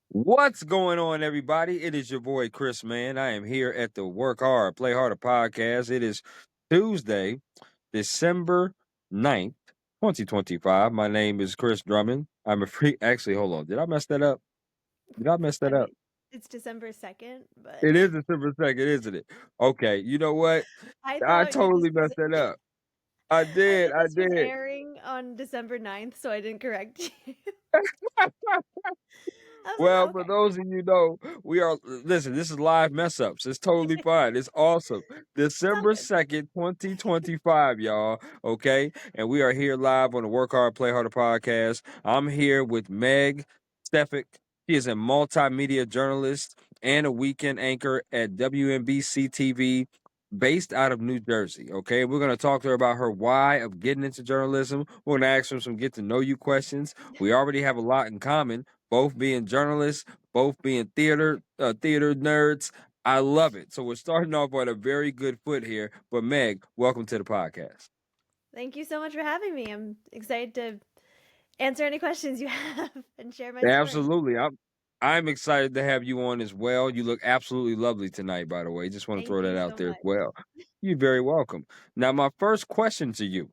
What's going on, everybody? It is your boy Chris, man. I am here at the Work Hard, Play Harder podcast. It is Tuesday, December 9th, 2025. My name is Chris Drummond. I'm a free. Actually, hold on. Did I mess that up? Did I mess I that up? mean, it's December 2nd, but It is December 2nd, isn't it? Okay. You know what? I I thought this totally was messed that up. I I did. thought I this was did. airing on December 9th, so I didn't correct you. I was like, Well, "Oh, for okay." those of you know, we are listen, this is live mess ups. It's totally fine. It's awesome. It's all December good. 2nd, 2025, y'all. Okay. And we are here live on the Work Hard, Play Harder podcast. I'm here with Meg Stefek. She is a multimedia journalist and a weekend anchor at WNBC TV based out of New Jersey. Okay. We're going to talk to her about her why of getting into journalism. We're going to ask her some get to know you questions. We already have a lot in common, both being journalists, both being theater nerds. I love it. So we're starting off on a very good foot here. But Meg, welcome to the podcast. Thank you so much for having me. I'm excited to answer any questions you have and share my story. Absolutely. I'm excited to have you on as well. You look absolutely lovely tonight, by the way. Just want to Thank throw that you out so there as much. well. You're very welcome. Now, my first question to you.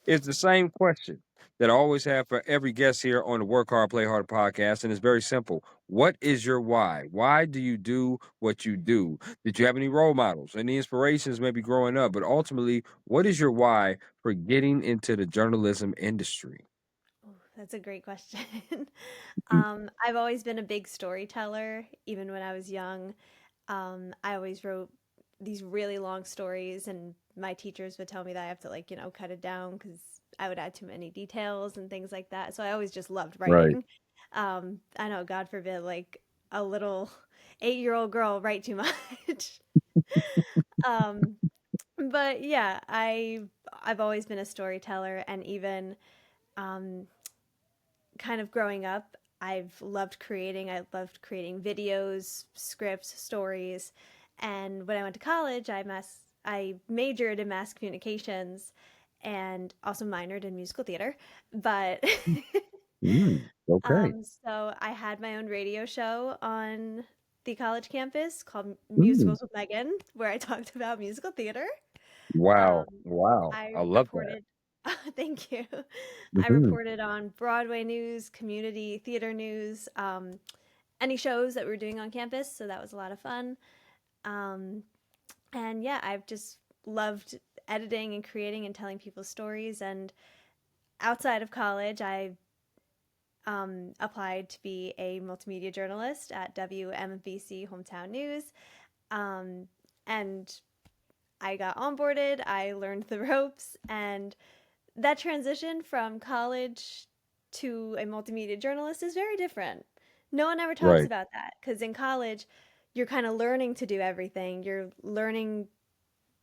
It's the same question that I always have for every guest here on the Work Hard, Play Hard podcast. And it's very simple. What is your why? Why do you do what you do? Did you have any role models, any inspirations maybe growing up? But ultimately, what is your why for getting into the journalism industry? Oh, that's a great question. Mm. I've always been a big storyteller, even when I was young. I always wrote these really long stories, and my teachers would tell me that I have to, like, cut it down because I would add too many details and things like that. So I always just loved Right. writing. I know, God forbid, like a little 8-year-old girl write too much. um, but yeah, I've always been a storyteller, and even um, kind of growing up, I've loved creating. I loved creating videos, scripts, stories. And when I went to college, I majored in mass communications and also minored in musical theater. But Okay. so I had my own radio show on the college campus called Mm. Musicals with Megan, where I talked about musical theater. Wow. Um, Wow. I I love that. reported thank you. I Hmm. reported on Broadway news, community theater news, any shows that we were doing on campus, so that was a lot of fun. Um, and yeah, I've just loved editing and creating and telling people's stories. And outside of college, I applied to be a multimedia journalist at WMBC Hometown News. Um, and I got onboarded, I learned the ropes, and that transition from college to a multimedia journalist is very different. No one ever talks Right. about that because in college, you're kind of learning to do everything. You're learning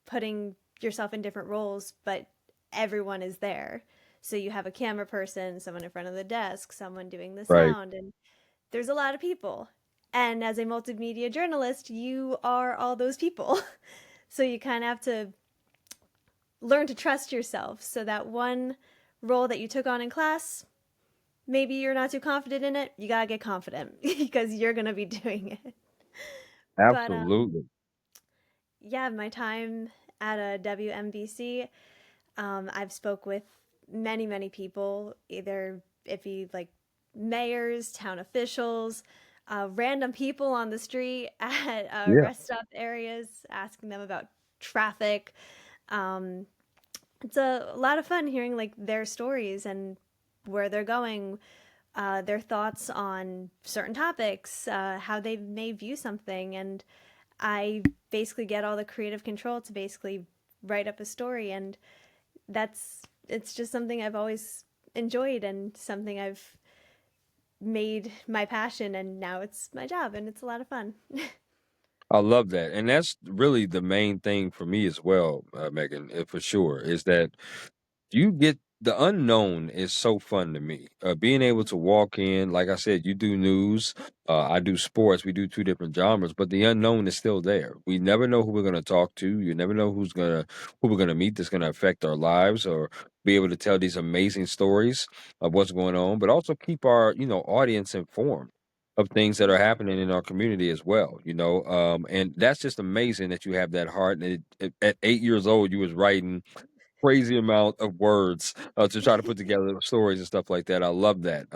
putting yourself in different roles, but everyone is there. So you have a camera person, someone in front of the desk, someone doing the Right. sound, and there's a lot of people. And as a multimedia journalist, you are all those people. So you kind of have to learn to trust yourself so that one role that you took on in class, maybe you're not too confident in it. You gotta get confident because you're gonna be doing it. But Absolutely. yeah, my time at a WMBC, I've spoke with many people, either if you like mayors, town officials, random people on the street at Yeah. rest stop areas, asking them about traffic. Um, it's a lot of fun hearing like their stories and where they're going, their thoughts on certain topics, how they may view something, and I basically get all the creative control to basically write up a story, and it's just something I've always enjoyed and something I've made my passion, and now it's my job, and it's a lot of fun. I love that, and that's really the main thing for me as well, Megan, for sure, is that you get the unknown is so fun to me. Being able to walk in, like I said, you do news, I do sports. We do two different genres, but the unknown is still there. We never know who we're going to talk to. You never know who we're gonna meet that's going to affect our lives, or be able to tell these amazing stories of what's going on, but also keep our audience informed. of things that are Mhm. happening in our community as well, and that's just amazing that you have that heart. And at 8 years old, you was writing crazy amount of words to try to put together stories and stuff like that. I love that.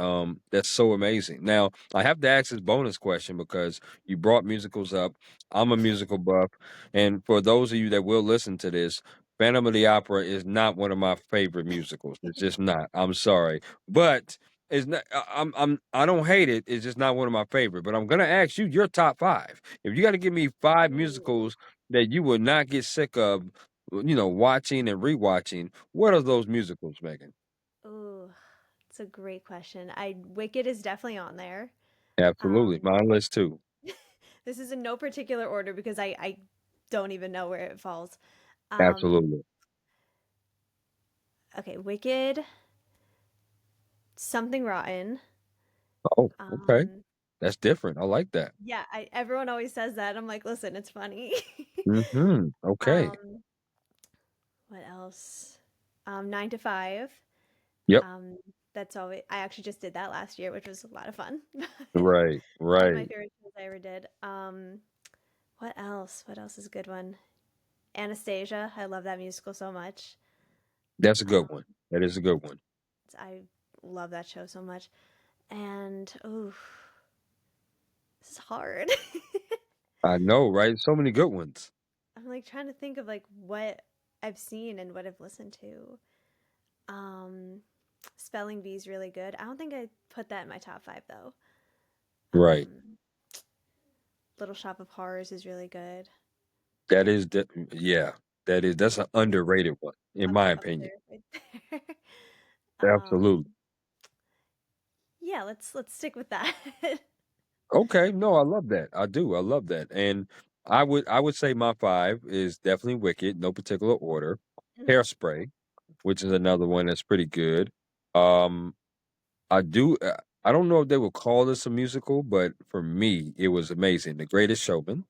That's so amazing. Now, I have to ask this bonus question because you brought musicals up. I'm a musical buff, and for those of you that will listen to this, Phantom of the Opera is not one of my favorite musicals. It's just not. I'm sorry, but it's not. I don't hate it. It's just not one of my favorite. But I'm gonna ask you your top five. If you got to give me five Ooh. musicals that you would not get sick of watching and rewatching. What are those musicals, Megan? Ooh, it's a great question. I Wicked is definitely on there. Absolutely. Um, My list too. this is in no particular order because I don't even know where it falls. Um, Absolutely. okay, Wicked, Something Rotten. Oh, okay. Um, That's different. I like that. yeah, everyone always says that. I'm like, listen, it's funny. Okay. um, what else? 9 to 5. Yep. Um, that's always I actually just did that last year, which was a lot of fun. Right. One of my Right. favorite shows I ever did. What else? What else is a good one? Anastasia. I love that musical so much. That's a good Um, one. That is a good one. I love that show so much. And oh, this is hard. I know, right? So many good ones. I'm like trying to think of like what I've seen and what I've listened to. Um, Spelling Bee is really good. I don't think I put that in my top five though. Right. Um, Little Shop of Horrors is really good. That is yeah. That's an It's underrated one, in up my up opinion. there, right there. um, Absolutely. yeah, let's stick with that. Okay, no, I love that. I do. I love that. And I would say my five is definitely Wicked, no particular order. Mhm. Hairspray, which is another one that's pretty good. Um, I do. I don't know if they would call this a musical, but for me, it was amazing. The Greatest Showman.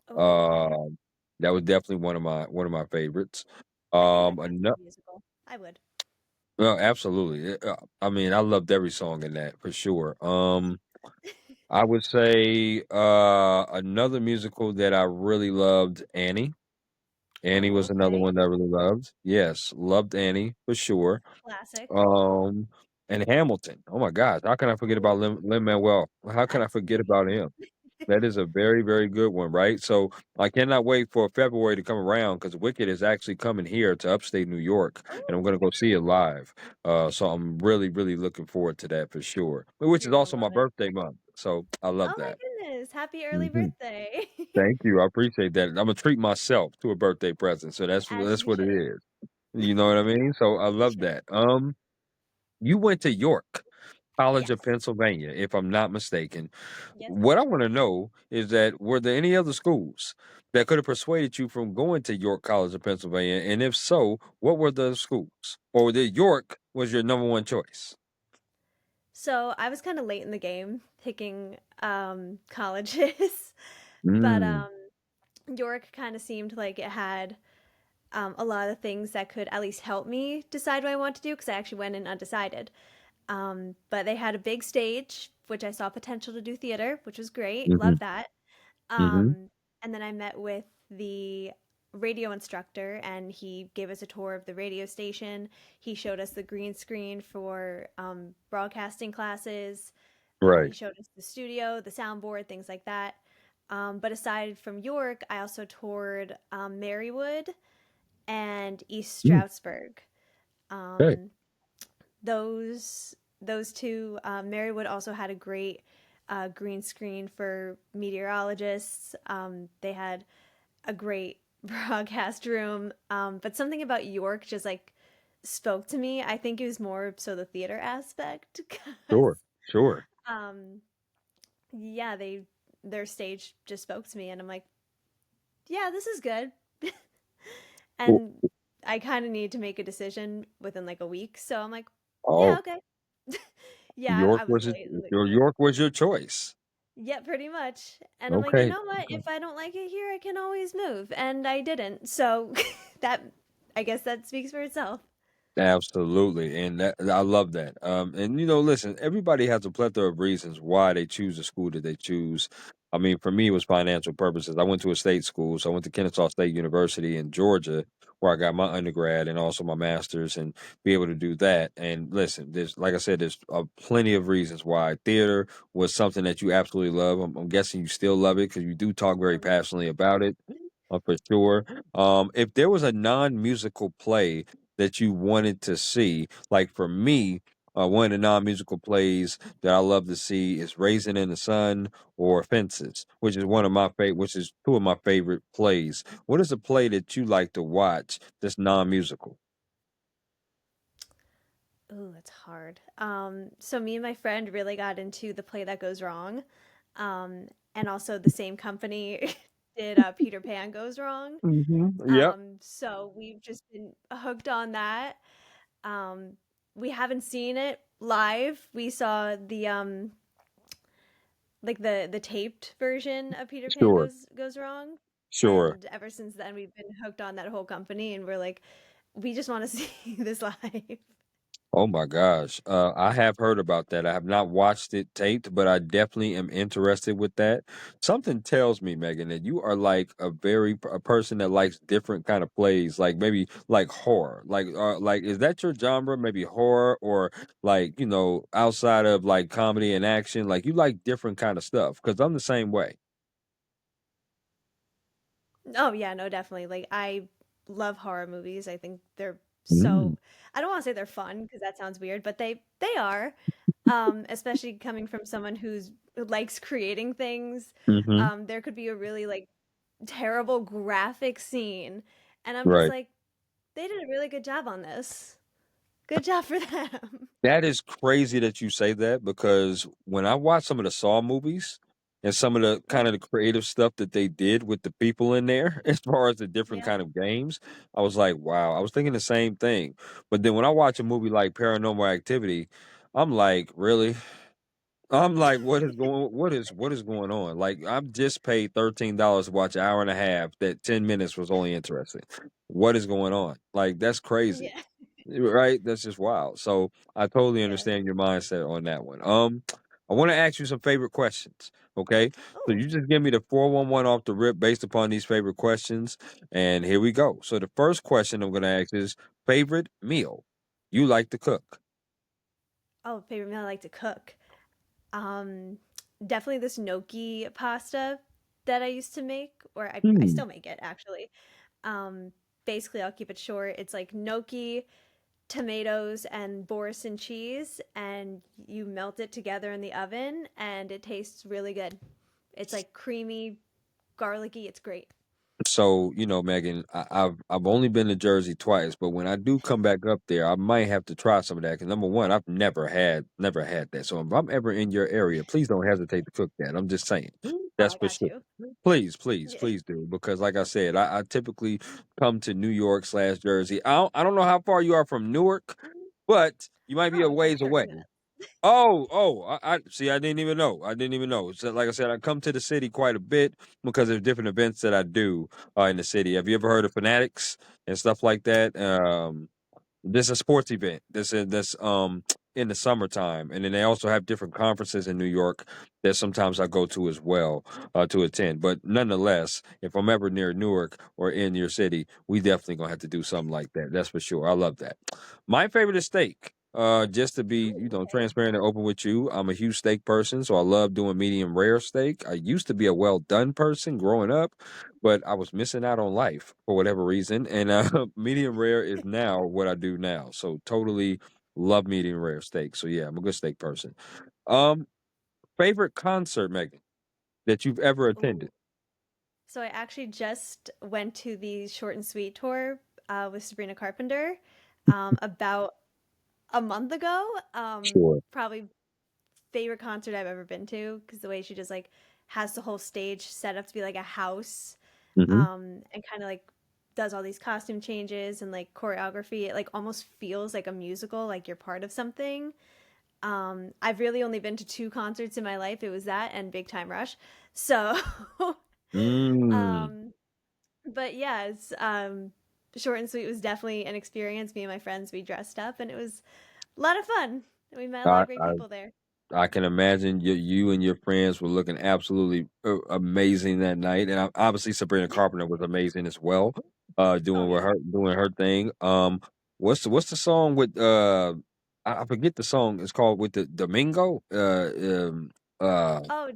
Oh, okay. Um, that was definitely one of my favorites. I think that counts as Another. a musical. I would. Well, absolutely. I mean, I loved every song in that for sure. I would say another musical that I really loved, Annie. Annie Oh, was another okay. one that I really loved. Yes, loved Annie for sure. Classic. Um, and Hamilton. Oh my gosh, how can I forget about Ooh, Lin-Manuel? How can I forget about absolutely. him? That is a very, very good one, right? So I cannot wait for February to come around because Wicked is actually coming here to upstate New York, and I'm Oh, gonna go see it live. So I'm really, really looking forward to that for sure. Which is you're gonna also my love it. birthday month, so I love Oh my that. goodness. Happy early hmm birthday. Thank you, I appreciate that. I'm gonna treat myself to a birthday present, so that's As that's you what it should. is. You know what I mean? So I As you love should. that. You went to York College of Yes. Pennsylvania, if I'm not mistaken. Yes, I What I did. want to know is that were there any other schools that could have persuaded you from going to York College of Pennsylvania? And if so, what were the schools? Or that York was your number one choice? So I was kind of late in the game picking colleges, but Mm, York kind of seemed like it had a lot of things that could at least help me decide what I want to do because I actually went in undecided. But they had a big stage, which I saw potential to do theater, which was great. hmm Love that. hmm And then I met with the radio instructor, and he gave us a tour of the radio station. He showed us the green screen for broadcasting classes. He Right. showed us the studio, the soundboard, things like that. But aside from York, I also toured Marywood and East Mm, Stroudsburg. okay. Um, those two. Marywood also had a great green screen for meteorologists. They had a great broadcast room. But something about York just like spoke to me. I think it was more so the theater aspect because Sure. Sure. um, yeah, their stage just spoke to me, and I'm like, yeah, this is good. Oh, And I kind of need to make a decision within like a week, so I'm like, yeah, oh, okay. Yeah, York I was was it? late in the Your York was your choice. yeah, pretty much. And I'm like, you Okay. know what? Okay. If I don't like it here, I can always move. And I didn't. So that, I guess that speaks for itself. Absolutely, and that I love that. And listen, everybody has a plethora of reasons why they choose the school that they choose. I mean, for me, it was financial purposes. I went to a state school, so I went to Kennesaw State University in Georgia, where I got my undergrad and also my master's, and be able to do that. And listen, there's like I said, there's plenty of reasons why theater was something that you absolutely love. I'm guessing you still love it because you do talk very Oh, yeah. passionately about it, for sure. If there was a non-musical play that you wanted to see. Like for me, one of the non-musical plays that I love to see is Raisin in the Sun or Fences, which is which is two of my favorite plays. What is a play that you like to watch that's non-musical? Ooh, that's hard. So me and my friend really got into The Play That Goes Wrong. And also the same company did Peter Pan Goes Wrong. Yep. So we've just been hooked on that. Um, we haven't seen it live. We saw the like the taped version of Peter Pan Sure. Goes Wrong. Sure. And ever since then we've been hooked on that whole company and we're like, we just want to see this live. Oh my gosh. I have heard about that. I have not watched it taped, but I definitely am interested with that. Something tells me, Megan, that you are like a person that likes different kind of plays, like maybe like horror. Like is that your genre? Maybe horror or like, outside of like comedy and action, like you like different kind of stuff because I'm the same way. Oh yeah, no, definitely. Like I love horror movies. I think they're Mm. so I don't want to say they're fun because that sounds weird, but they are. Especially coming from someone who likes creating things. Hmm. There could be a really like terrible graphic scene, and I'm just Right. like, they did a really good job on this. Good job for them. That is crazy that you say that because when I watch some of the Saw movies and some of the kind of the creative stuff that they did with the people in there, as far as the different Yeah. kind of games, I was like, wow. I was thinking the same thing. But then when I watch a movie like Paranormal Activity, I'm like, really? I'm like, what is going on? Like, I've just paid $13 to watch an hour and a half that 10 minutes was only interesting. What is going on? Like, that's crazy. Yeah. Right? That's just wild. So I totally Yeah. understand your mindset on that one. I want to ask you some favorite questions. Okay. So Oh. you just give me the 411 off the rip based upon these favorite questions. And here we go. So the first question I'm gonna ask is favorite meal you like to cook. Oh, favorite meal I like to cook. Um, Definitely this gnocchi pasta that I used to make, or I Hmm. still make it actually. Um, Basically, I'll keep it short. It's like gnocchi, tomatoes, and Boursin cheese, and you melt it together in the oven, and it tastes really good. It's like creamy, garlicky. It's great. So, Megan, I've only been to Jersey twice, but when I do come back up there, I might have to try some of that. Because number one, I've never had that. So if I'm ever in your area, please don't hesitate to cook that. I'm just saying, Oh, that's I for got sure. you. Please, please, Yeah. please do. Because like I said, I typically come to New York / Jersey. I don't know how far you are from Newark, but you might be a Oh, yeah, ways 30 away. minutes. Oh, I see. I didn't even know. I didn't even know. So, like I said, I come to the city quite a bit because of different events that I do in the city. Have you ever heard of Fanatics and stuff like that? This is a sports event. This in the summertime, and then they also have different conferences in New York that sometimes I go to as well to attend. But nonetheless, if I'm ever near Newark or in your city, we definitely gonna have to do something like that. That's for sure. I love that. My favorite is steak. Just to be, Ooh, okay. transparent and open with you, I'm a huge steak person, so I love doing medium rare steak. I used to be a well done person growing up, but I was missing out on life for whatever reason. And medium rare is now what I do now. So totally love medium rare steak. So yeah, I'm a good steak person. Um, Favorite concert, Megan, that you've ever attended? Ooh. So I actually just went to the Short and Sweet tour with Sabrina Carpenter about a month ago. Sure. Probably favorite concert I've ever been to because the way she just like has the whole stage set up to be like a house, Hmm. and kind of like does all these costume changes and like choreography. It like almost feels like a musical, like you're part of something. I've really only been to two concerts in my life. It was that and Big Time Rush. So, Mm. um, but yeah, it's short and sweet was definitely an experience. Me and my friends, we dressed up, and it was a lot of fun. We met a lot I of great I people there. I can imagine you and your friends were looking absolutely amazing that night, and obviously Sabrina Carpenter was amazing as well, Oh yeah. doing her thing. What's the song with I forget the song. It's called with the Domingo. Uh, Oh,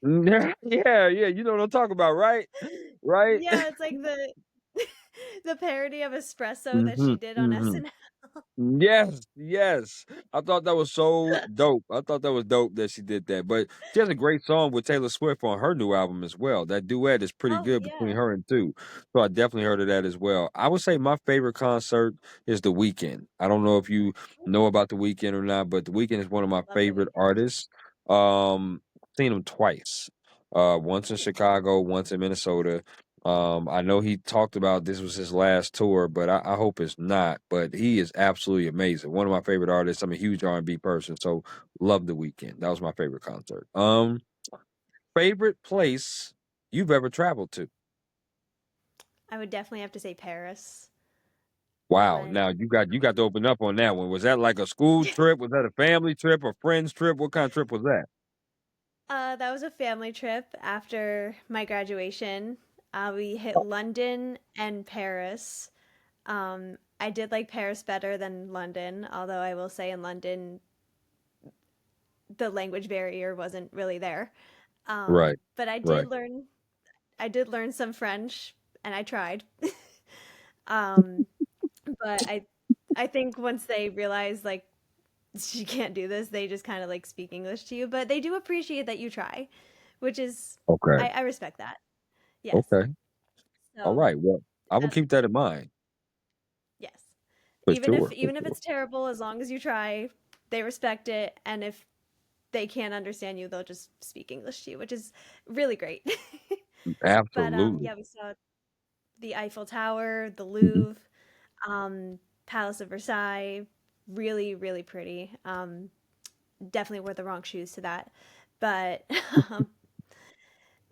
yeah, yeah. You know what I'm talking about, right? Right. yeah, it's like the the parody of espresso that hmm she did on hmm SNL. Yes, yes. I thought that was so dope. I thought that was dope that she did that. But she has a great song with Taylor Swift on her new album as well. That duet is pretty Oh good between yeah. her and two. So I definitely heard of that as well. I would say my favorite concert is The Weeknd. I don't know if you know about The Weeknd or not, but The Weeknd is one of my Love the favorite weekend. artists. Seen him twice. Once in Chicago, once in Minnesota. I know he talked about this was his last tour, but I hope it's not. But he is absolutely amazing. One of my favorite artists. I'm a huge R&B person, so love The Weeknd. That was my favorite concert. Favorite place you've ever traveled to? I would definitely have to say Paris. I Wow. went. Now you got to open up on that one. Was that like a school trip? Was that a family trip, a friend's trip? What kind of trip was that? That was a family trip after my graduation. We hit London and Paris. I did like Paris better than London, although I will say in London the language barrier wasn't really there. Right. But Right. I did learn some French, and I tried. um, but I think once they realize like you can't do this, they just kind of like speak English to you. But they do appreciate that you try, which is Okay. I respect that. Yes. Okay. All So right. Well, I will that, keep that in mind yes, for sure. For even if sure. it's terrible, as long as you try, they respect it. And if they can't understand you, they'll just speak English to you, which is really great. But Absolutely. yeah, we saw the Eiffel Tower, the Mhm. Louvre, Palace of Versailles. Really, really pretty. Definitely wore the wrong shoes to that, but um,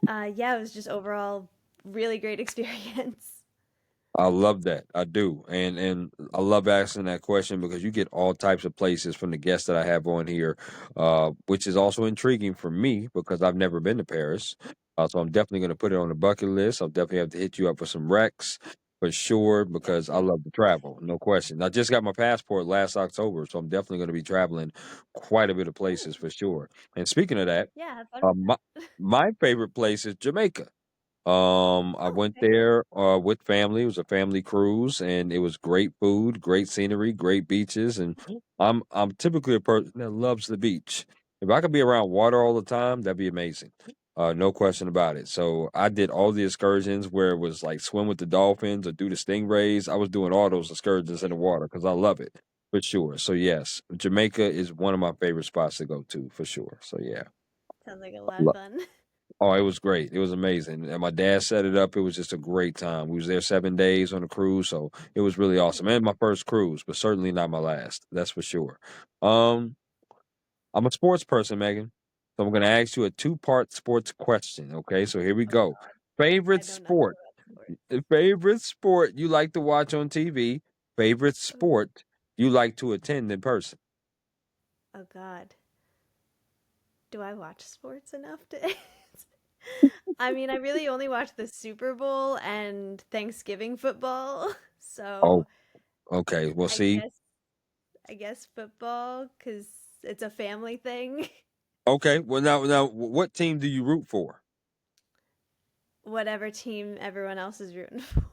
yeah, it was just overall really great experience. I love that. I do. And I love asking that question because you get all types of places from the guests that I have on here, which is also intriguing for me because I've never been to Paris. So I'm definitely going to put it on the bucket list. I'll definitely have to hit you up for some recs for sure because I Definitely. love to travel, no question. I just got my passport last October, so I'm definitely going to be traveling quite a bit of places Ooh, for sure. And speaking of that, yeah, have fun uh, with my that. my favorite place is Jamaica. I Oh, went okay. there with family. It was a family cruise, and it was great food, great scenery, great beaches. And I'm typically a person that loves the beach. If I could be around water all the time, that'd be amazing. No question about it. So I did all the excursions where it was like swim with the dolphins or do the stingrays. I was doing all those excursions in the water because I love it for sure. So yes, Jamaica is one of my favorite spots to go to for sure. So yeah. Sounds like a lot of fun. Oh, it was great. It was amazing. And my dad set it up. It was just a great time. We was there 7 days on a cruise, so it was really awesome. And my first cruise, but certainly not my last. That's for sure. Um, I'm a sports person, Megan. So I'm gonna ask you a two-part sports question. Okay, so here we Oh go. God, I Favorite know nothing sport. about sports. Favorite sport you like to watch on TV. Favorite sport you like to attend in person. Oh God, do I watch sports enough to? I mean, I really only watch the Super Bowl and Thanksgiving football, Oh, so okay. Well, I see. guess I guess football because it's a family thing. Okay. Well, now, what team do you root for? Whatever team everyone else is rooting for.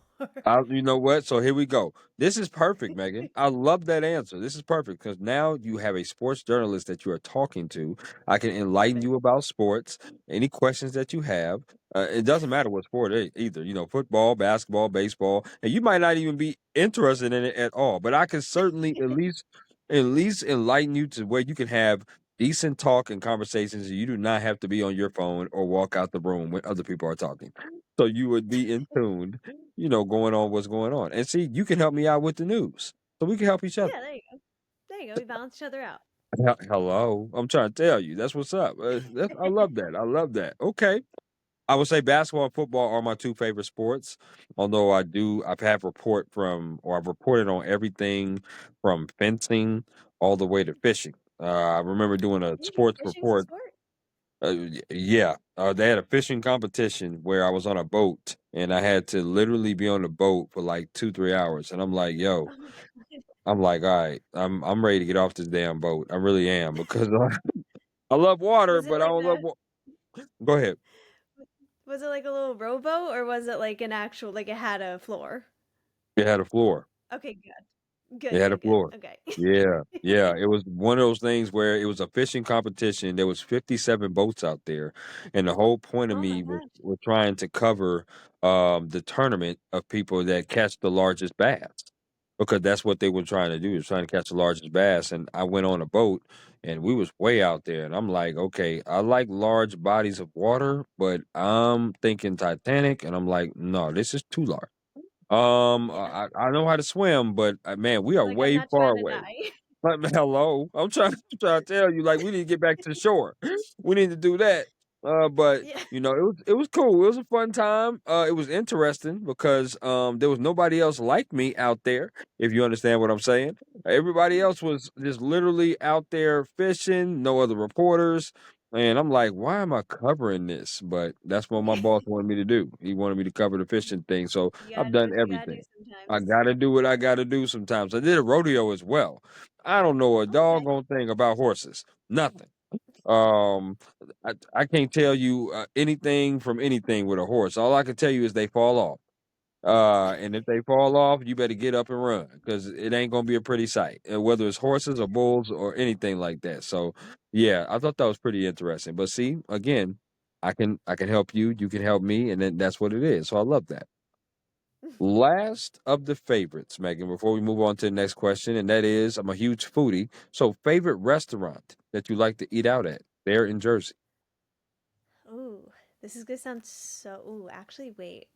You know what? So here we go. This is perfect, Megan. I love that answer. This is perfect because now you have a sports journalist that you are talking to. I can enlighten Perfect. you about sports. Any questions that you have, it doesn't matter what sport either. You know, football, basketball, baseball, and you might not even be interested in it at all. But I can certainly at least enlighten you to where you can have decent talk and conversations. And you do not have to be on your phone or walk out the room when other people are talking. So you would be in tune, going on what's going on. And see, you can help me out with the news. So we can help each other. Yeah, there you go. There you go. We balance each other out. Hello. I'm trying to tell you. That's what's up. I love that. I love that. Okay. I would say basketball and football are my two favorite sports. Although I've reported on everything from fencing all the way to fishing. I remember doing a Really? sports Fishing's a report. sport? Yeah, they had a fishing competition where I was on a boat and I had to literally be on the boat for like 2, 3 hours. And I'm like, yo, Oh my god. I'm like, all right, I'm ready to get off this damn boat. I really am because I love water, Was it but I like don't love. Go ahead. was it like a little rowboat or was it like an actual like it had a floor? It had a floor. Okay, good. It Good, had a good, good. floor. Okay. Yeah, yeah. It was one of those things where it was a fishing competition. There was 57 boats out there, and the whole point of Oh my me was gosh. was trying to cover the tournament of people that catch the largest bass because that's what they were trying to do is trying to catch the largest bass. And I went on a boat, and we was way out there, and I'm like, okay, I like large bodies of water, but I'm thinking Titanic, and I'm like, no, this is too large. Yeah. I know how to swim, but man, we are Like I'm way not far trying to away. die. Like, hello, I'm trying to tell you, like we need to get back to the shore. We need to do that. But Yeah. it was cool. It was a fun time. It was interesting because there was nobody else like me out there. If you understand what I'm saying, everybody Mhm. else was just literally out there fishing. No other reporters. And I'm like, why am I covering this? But that's what my boss wanted me to do. He wanted me to cover the fishing thing. So You I've gotta do done what you gotta do everything. I sometimes. gotta do what I gotta do sometimes. I did a rodeo as well. I don't know a Okay. doggone thing about horses. Nothing. Um, I can't tell you anything from anything with a horse. All I can tell you is they fall off. And if they fall off, you better get up and run because it ain't gonna be a pretty sight, whether it's horses or bulls or anything like that. So, yeah, I thought that was pretty interesting. But see, again, I can help you, you can help me, and then that's what it is. So I love that. Last of the favorites, Megan, before we move on to the next question, and that is I'm a huge foodie. So, favorite restaurant that you like to eat out at there in Jersey? Ooh, this is gonna sound so. Ooh, actually, wait.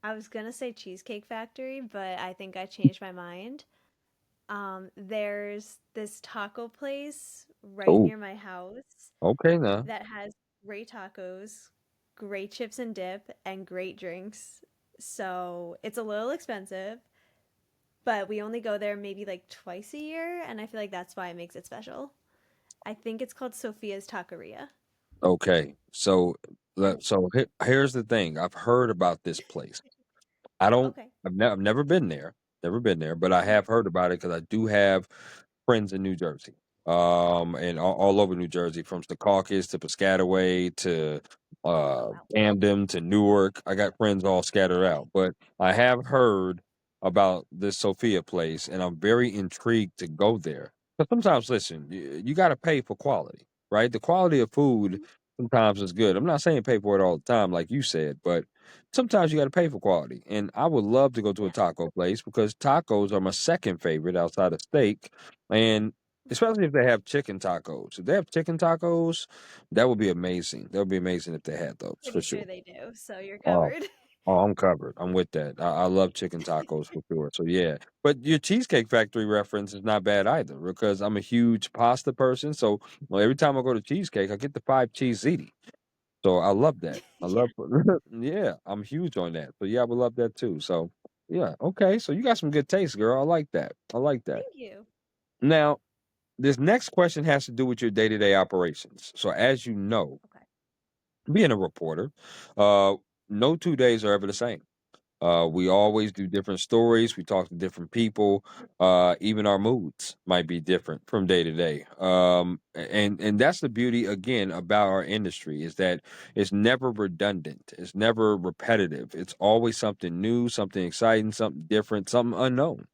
I was gonna say Cheesecake Factory, but I think I changed my mind. There's this taco place right Oh, near my house okay now. that has great tacos, great chips and dip, and great drinks. So it's a little expensive, but we only go there maybe like twice a year, and I feel like that's why it makes it special. I think it's called Sophia's Taqueria. Okay. So, here's the thing. I've heard about this place. I don't. Okay. I've never been there. Never been there, but I Mhm. have heard about it because I do have friends in New Jersey, and all over New Jersey, from Secaucus to Piscataway to Oh wow. Camden to Newark. I got friends all scattered Okay. out, but I have heard about this Sophia place, and I'm very intrigued to go there. But sometimes, listen, you got to pay for quality, right? The quality of food Mhm. sometimes is good. I'm not saying pay for it all the time, like you said, but sometimes you got to pay for quality. And I would love to go to a Yeah. taco place because tacos are my second favorite outside of steak. And especially if they have chicken tacos. If they have chicken tacos, that would be amazing. That would be amazing if they had those for Pretty sure. sure they do. So you're Oh, covered. oh, I'm covered. I'm with that. I love chicken tacos for sure. So yeah. But your Cheesecake Factory reference is not bad either because I'm a huge pasta person. So well, every time I go to cheesecake, I get the 5 cheese ziti. So I love that. I Yeah. love yeah, I'm huge on that. So yeah, I would love that too. So yeah, okay. So you got some good taste, girl. I like that. I like that. Thank you. Now, this next question has to do with your day-to-day operations. So as you know, Okay. being a reporter, uh, no 2 days are ever the same. We always do different stories. We talk to different people. Even our moods might be different from day to day. And that's the beauty again about our industry is that it's never redundant. It's never repetitive. It's always something new, something exciting, something different, something unknown.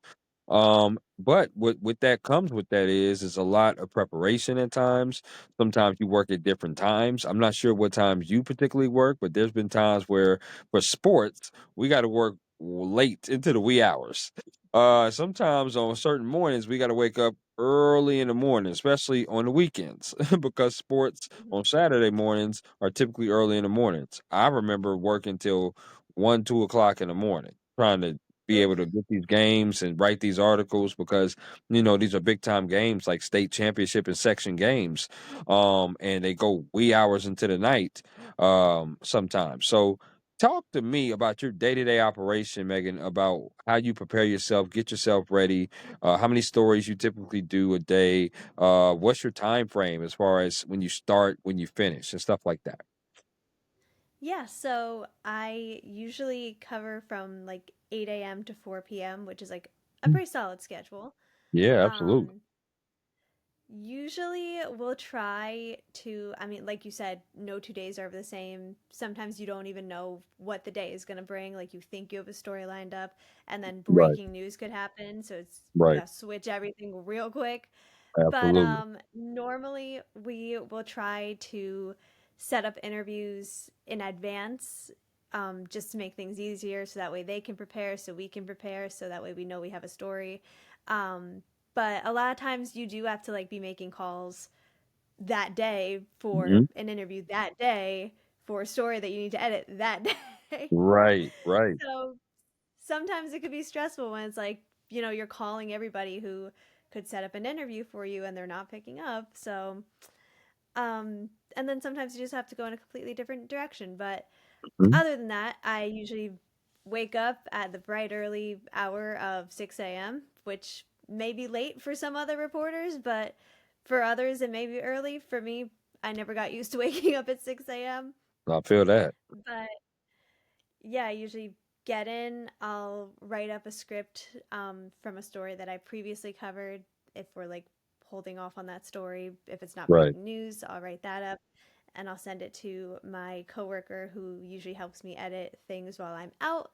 But what that comes with that is a lot of preparation at times. Sometimes you work at different times. I'm not sure what times you particularly work, but there's been times where for sports we got to work late into the wee hours. Sometimes on certain mornings we got to wake up early in the morning, especially on the weekends, because sports Mhm. on Saturday mornings are typically early in the mornings. I remember working till 1, 2 o'clock in the morning, trying to be able Oof. to get these games and write these articles because these are big time games like state championship and section games, and they go wee hours into the night, sometimes. So talk to me about your day-to-day operation, Megan, about how you prepare yourself, get yourself ready, how many stories you typically do a day, what's your time frame as far as when you start, when you finish, and stuff like that. Yeah, so I usually cover from like 8 a.m. to 4 p.m., which is like a Mm. pretty solid schedule. Yeah, absolutely. Um, Usually we'll try to, I mean, like you said, no 2 days are the same. Sometimes you don't even know what the day is going to bring. Like you think you have a story lined up, and then Right, breaking news could happen. So it's, you right. got to switch everything real quick. But Absolutely. normally we will try to set up interviews in advance, just to make things easier so that way they can prepare, so we can prepare, so that way we know we have a story. Um, but a lot of times you do have to like be making calls that day for Mhm. an interview that day for a story that you need to edit that day. Right, right. So sometimes it could be stressful when it's like, you're calling everybody who could set up an interview for you and they're not picking up. So, and then sometimes you just have to go in a completely different direction. But Mhm. other than that, I usually wake up at the bright early hour of 6 a.m., which may be late for some other reporters, but for others, it may be early. For me, I never got used to waking up at 6 a.m. I feel that. But yeah, I usually get in, I'll write up a script from a story that I previously covered. If we're like holding off on that story, if it's not Right, breaking news, I'll write that up and I'll send it to my coworker who usually helps me edit things while I'm out.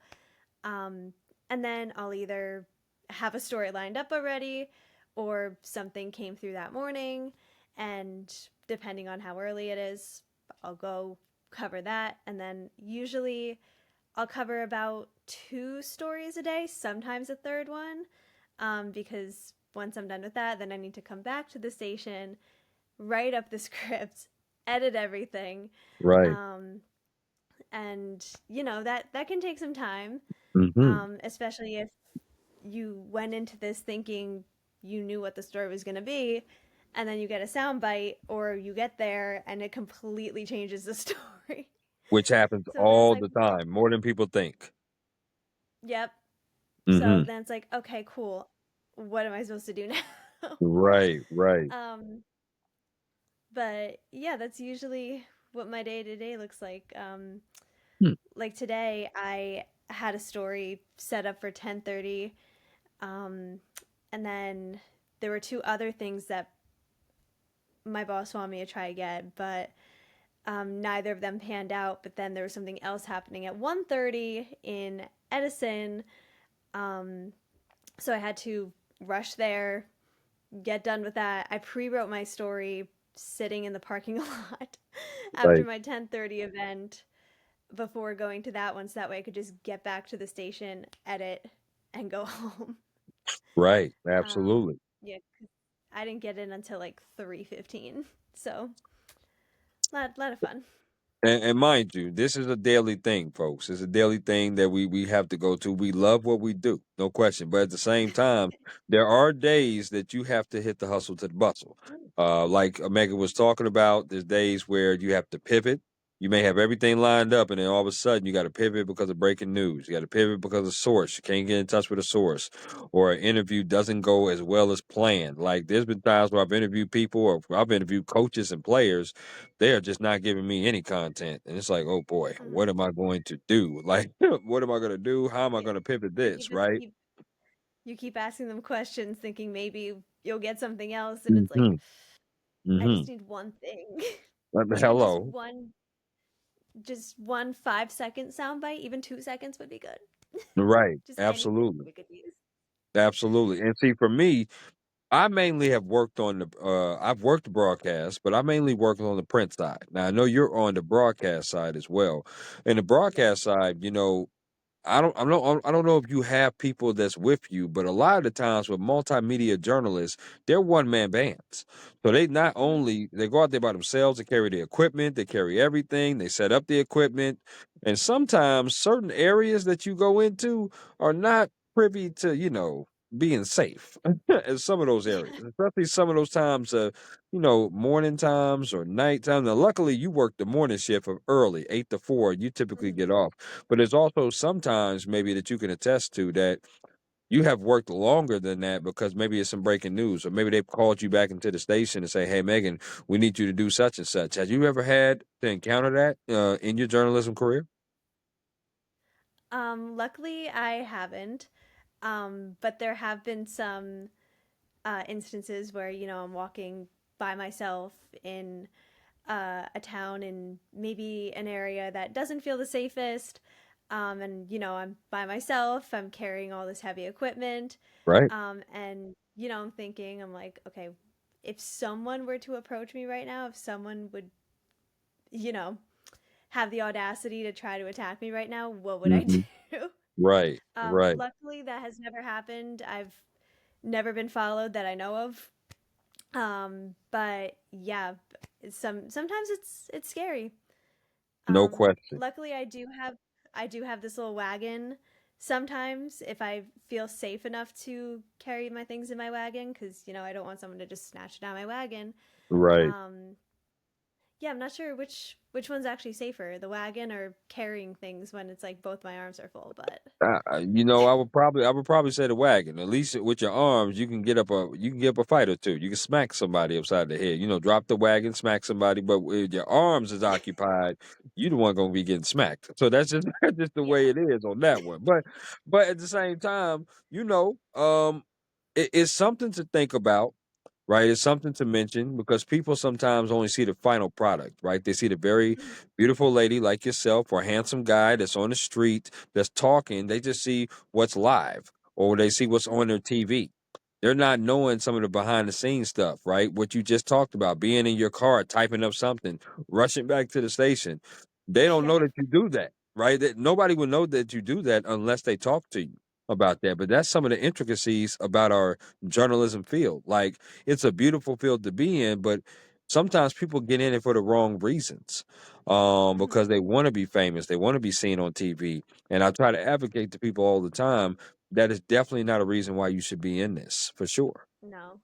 Um, and then I'll either have a story lined up already or something came through that morning. And depending on how early it is, I'll go cover that. And then usually I'll cover about two stories a day, sometimes a third one, because once I'm done with that, then I need to come back to the station, write up the script, edit everything, right. um, and that can take some time, Mhm. especially if you went into this thinking you knew what the story was going to be, and then you get a sound bite, or you get there and it completely changes the story. Which happens So then it's all like, the time, more than people think. yep. So Mhm. then it's like, okay, cool. What am I supposed to do now? Right, right. um, but yeah, that's usually what my day to day looks like. Hmm. Like today, I had a story set up for 10:30, um, and then there were two other things that my boss wanted me to try again, but neither of them panned out. But then there was something else happening at 1:30 in Edison, um, so I had to rush there, get done with that. I pre-wrote my story sitting in the parking lot after Right, my 10:30 event before going to that one, so that way I could just get back to the station, edit, and go home. right. Um, Absolutely. yeah, 'cause I didn't get in until like 3:15, so lot of fun. And mind you, this is a daily thing, folks. It's a daily thing that we have to go to. We love what we do, no question. But at the same time, there are days that you have to hit the hustle to the bustle. Like Megan was talking about, there's days where you have to pivot. You may have everything lined up, and then all of a sudden you got to pivot because of breaking news. You got to pivot because of source. You can't get in touch with a source, or an interview doesn't go as well as planned. Like there's been times where I've interviewed people, or I've interviewed coaches and players, they are just not giving me any content. And it's like, oh boy, Hmm. what am I going to do? Like, what am I going to do? How am I Yeah, going to pivot you this? just Right. keep asking them questions, thinking maybe you'll get something else, and it's like, Hmm. I just Hmm. need one thing, even Hello. just one 5 second soundbite, even 2 seconds would be good. Right. Just anything Absolutely. we could use. Absolutely. And see, for me, I mainly have worked on the I've worked the broadcast, but I mainly work on the print side. Now I know you're on the broadcast side as well. And the Yep. broadcast side, I don't know if you have people that's with you, but a lot of the times with multimedia journalists, they're one man bands. So they not Hmm. only they go out there by themselves, they carry the equipment, they carry everything, they set up the equipment, and sometimes certain areas that you go into are not privy to, being safe in some of those areas, especially some of those times, morning times or nighttime. Now, luckily, you work the morning shift of early, 8 to 4. You typically Mhm. get off, but there's also sometimes maybe that you can attest to that you have worked longer than that because maybe it's some breaking news, or maybe they've called you back into the station and say, "Hey, Megan, we need you to do such and such." Have you ever had to encounter that in your journalism career? Luckily, I haven't. But there have been some instances where, I'm walking by myself in a town in maybe an area that doesn't feel the safest. And, I'm by myself, I'm carrying all this heavy equipment. Right. And, I'm thinking, I'm like, okay, if someone were to approach me right now, if someone would, you know, have the audacity to try to attack me right now, what would I do? Hmm. Right. Right. Luckily, that has never happened. I've never been followed that I know of. But yeah, sometimes it's scary. No question. Luckily, I do have this little wagon. Sometimes, if I feel safe enough to carry my things in my wagon, because I don't want someone to just snatch down my wagon. Right. Um, yeah, I'm not sure which one's actually safer, the wagon or carrying things when it's like both my arms are full. But I would probably say the wagon. At least with your arms, you can get up a fight or two. You can smack somebody upside the head. Drop the wagon, smack somebody. But with your arms is occupied, you the one gonna be getting smacked. So that's just that's just the way yeah. it is on that one. But at the same time, it's something to think about, right? It's something to mention because people sometimes only see the final product, right? They see the very Mhm. beautiful lady like yourself or handsome guy that's on the street that's talking. They just see what's live or they see what's on their TV. They're not knowing some of the behind the scenes stuff, right? What you just talked about, being in your car, typing up something, rushing back to the station. They don't Yeah. know that you do that, right? That nobody would know that you do that unless they talk to you about that. But that's some of the intricacies about our journalism field. Like it's a beautiful field to be in, but sometimes people get in it for the wrong reasons. Because Mhm. they want to be famous, they want to be seen on TV. And I try to advocate to people all the time that is definitely not a reason why you should be in this, for sure. No.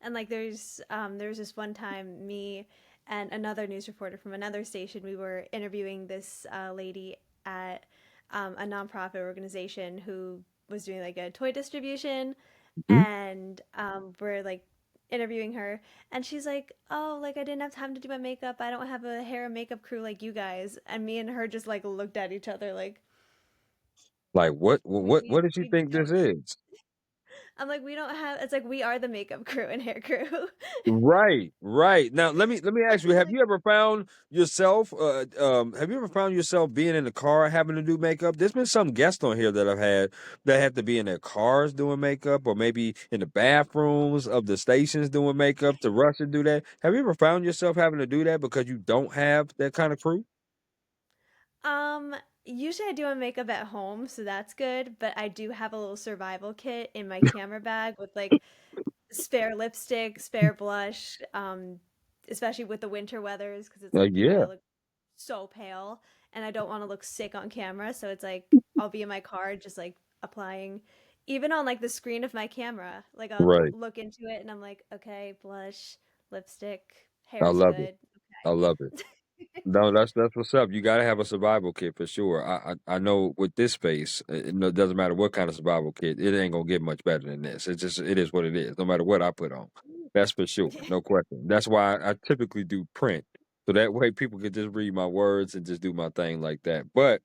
And like there was this one time me and another news reporter from another station, we were interviewing this lady at a nonprofit organization who was doing like a toy distribution, Mhm. and we're like interviewing her, and she's like, "Oh, like I didn't have time to do my makeup. I don't have a hair and makeup crew like you guys." And me and her just like looked at each other like, Like what "We what we what does she we think don't." this is? I'm like, "We don't have." It's like we are the makeup crew and hair crew. Right, right. Now let me ask you, I'm have like, you ever found yourself being in the car having to do makeup? There's been some guests on here that I've had that have to be in their cars doing makeup or maybe in the bathrooms of the stations doing makeup to rush and do that. Have you ever found yourself having to do that because you don't have that kind of crew? Um, usually I do my makeup at home, so that's good, but I do have a little survival kit in my camera bag with like spare lipstick, spare blush, especially with the winter weathers because it's like, I Yeah, look so pale and I don't want to look sick on camera, so it's like I'll be in my car just like applying even on like the screen of my camera. Like I'll right. look into it and I'm like, okay, blush, lipstick, I hair's love it. good. I love it. Okay. No, that's what's up. You got to have a survival kit for sure. I know with this space, it doesn't matter what kind of survival kit, it ain't gonna get much better than this. It is what it is. No matter what I put on, that's for sure, no question. That's why I typically do print, so that way people can just read my words and just do my thing like that. But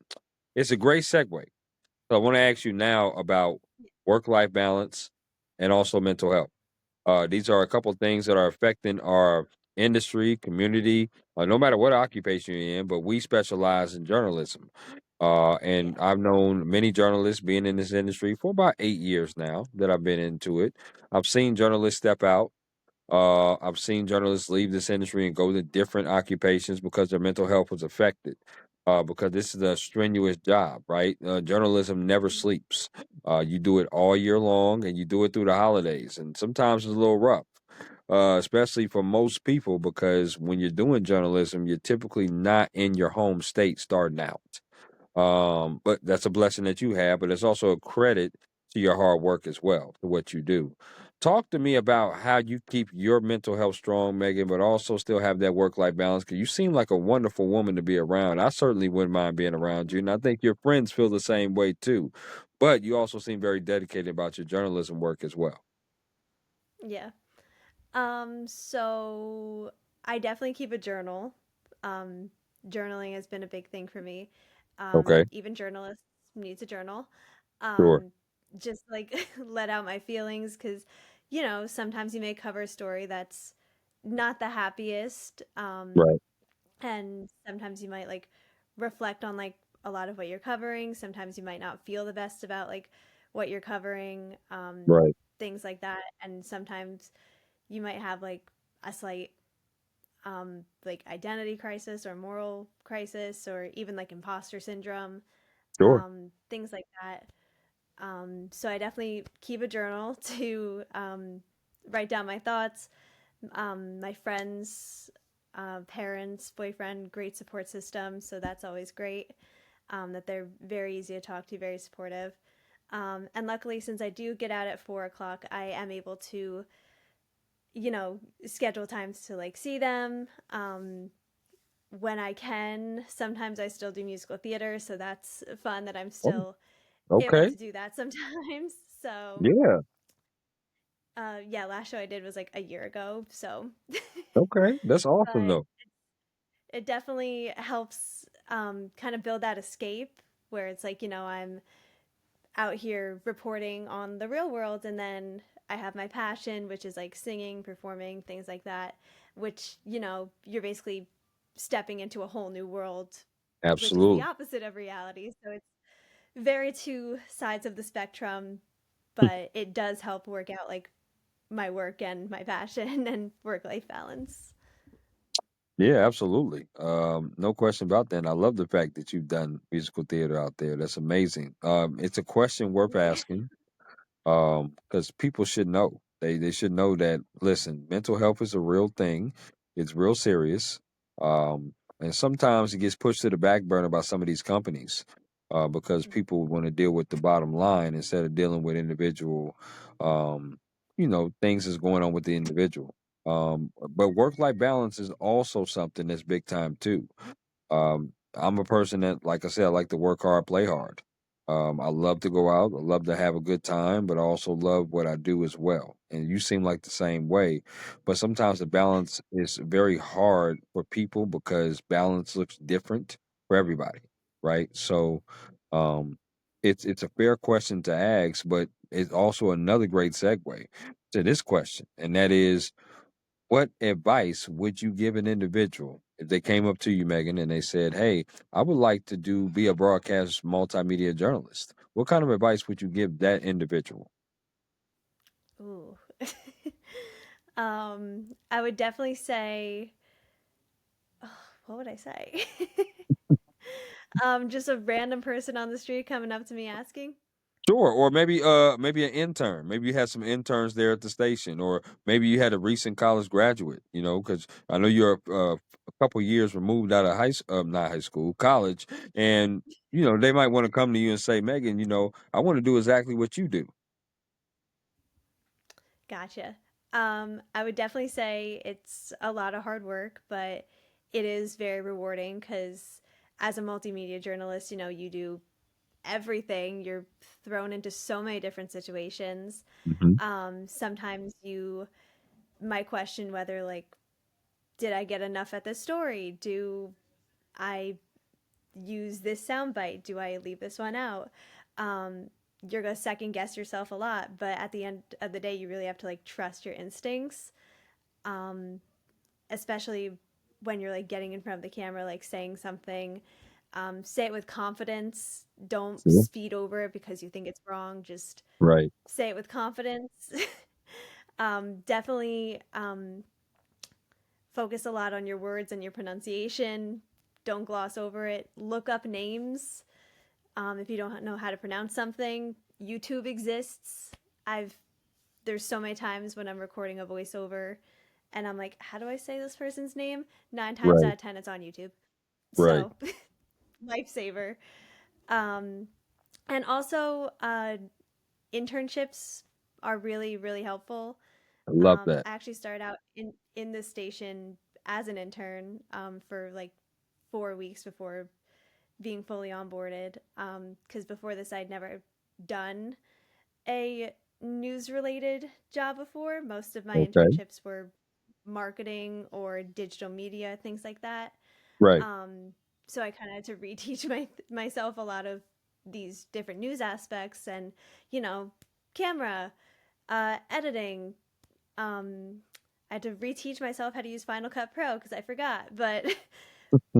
it's a great segue. So I want to ask you now about work life balance and also mental health. These are a couple of things that are affecting our industry, community, no matter what occupation you're in, but we specialize in journalism. And Yeah. I've known many journalists being in this industry for about 8 years now that I've been into it. I've seen journalists step out. I've seen journalists leave this industry and go to different occupations because their mental health was affected. Because this is a strenuous job, right? Journalism never Mhm. sleeps. You do it all year long and you do it through the holidays. And sometimes it's a little rough, especially for most people, because when you're doing journalism, you're typically not in your home state starting out. But that's a blessing that you have, but it's also a credit to your hard work as well, to what you do. Talk to me about how you keep your mental health strong, Megan, but also still have that work life balance. Because you seem like a wonderful woman to be around. I certainly wouldn't mind being around you. And I think your friends feel the same way too. But you also seem very dedicated about your journalism work as well. Yeah. So I definitely keep a journal. Um, Journaling has been a big thing for me. Okay. Even journalists needs a journal. Sure. Um, just like let out my feelings because, sometimes you may cover a story that's not the happiest. Right. And sometimes you might like reflect on like a lot of what you're covering. Sometimes you might not feel the best about like what you're covering, Right. things like that. And sometimes you might have like a slight like identity crisis or moral crisis or even like imposter syndrome, Sure. things like that. So I definitely keep a journal to write down my thoughts. My friends, parents, boyfriend, great support system. So that's always great. That they're very easy to talk to, very supportive. And luckily, since I do get out at 4 o'clock, I am able to, schedule times to like see them when I can. Sometimes I still do musical theater, so that's fun that I'm Oh, still able okay. to do that sometimes. So, Yeah. yeah, last show I did was like a year ago. So, Okay. That's awesome but though. it definitely helps kind of build that escape where it's like, I'm out here reporting on the real world, and then I have my passion, which is like singing, performing, things like that, which, you're basically stepping into a whole new world, which is the Absolutely. opposite of reality. So it's very two sides of the spectrum, but it does help work out like my work and my passion and work life balance. Yeah, absolutely. No question about that. And I love the fact that you've done musical theater out there. That's amazing. It's a question worth Yeah. asking. Because people should know. They should know that listen, mental health is a real thing. It's real serious. And sometimes it gets pushed to the back burner by some of these companies. Because people want to deal with the bottom line instead of dealing with individual um, things that's going on with the individual. But work life balance is also something that's big time too. I'm a person that, like I said, I like to work hard, play hard. I love to go out. I love to have a good time, but I also love what I do as well. And you seem like the same way. But sometimes the balance is very hard for people because balance looks different for everybody, right? So, um, it's a fair question to ask, but it's also another great segue to this question, and that is what advice would you give an individual if they came up to you, Megan, and they said, "Hey, I would like to be a broadcast multimedia journalist." What kind of advice would you give that individual? Ooh. I would definitely say, oh, what would I say? Just a random person on the street coming up to me asking. Sure, or maybe an intern. Maybe you had some interns there at the station, or maybe you had a recent college graduate. Because I know you're a couple years removed out of not high school, college, and they might want to come to you and say, "Megan, I want to do exactly what you do." Gotcha. I would definitely say it's a lot of hard work, but it is very rewarding because as a multimedia journalist, you do everything. You're thrown into so many different situations. Hmm. Sometimes you might question whether, like, did I get enough at this story? Do I use this soundbite? Do I leave this one out? Um, you're gonna second guess yourself a lot, but at the end of the day, you really have to like trust your instincts, um, especially when you're like getting in front of the camera, like saying something. Say it with confidence. Don't Sure. speed over it because you think it's wrong. Just Right. say it with confidence. Definitely focus a lot on your words and your pronunciation. Don't gloss over it. Look up names. If you don't know how to pronounce something, YouTube exists. I've There's so many times when I'm recording a voiceover and I'm like, how do I say this person's name? Nine times out Right. of 10, it's on YouTube. Right. So, lifesaver. Um, and also, internships are really, really helpful. I love that. I actually started out in this station as an intern for like 4 weeks before being fully onboarded. Because before this, I'd never done a news related job before. Most of my Okay. internships were marketing or digital media, things like that. Right. Um, so I kind of had to reteach myself a lot of these different news aspects and, you know, camera, editing. I had to reteach myself how to use Final Cut Pro because I forgot. But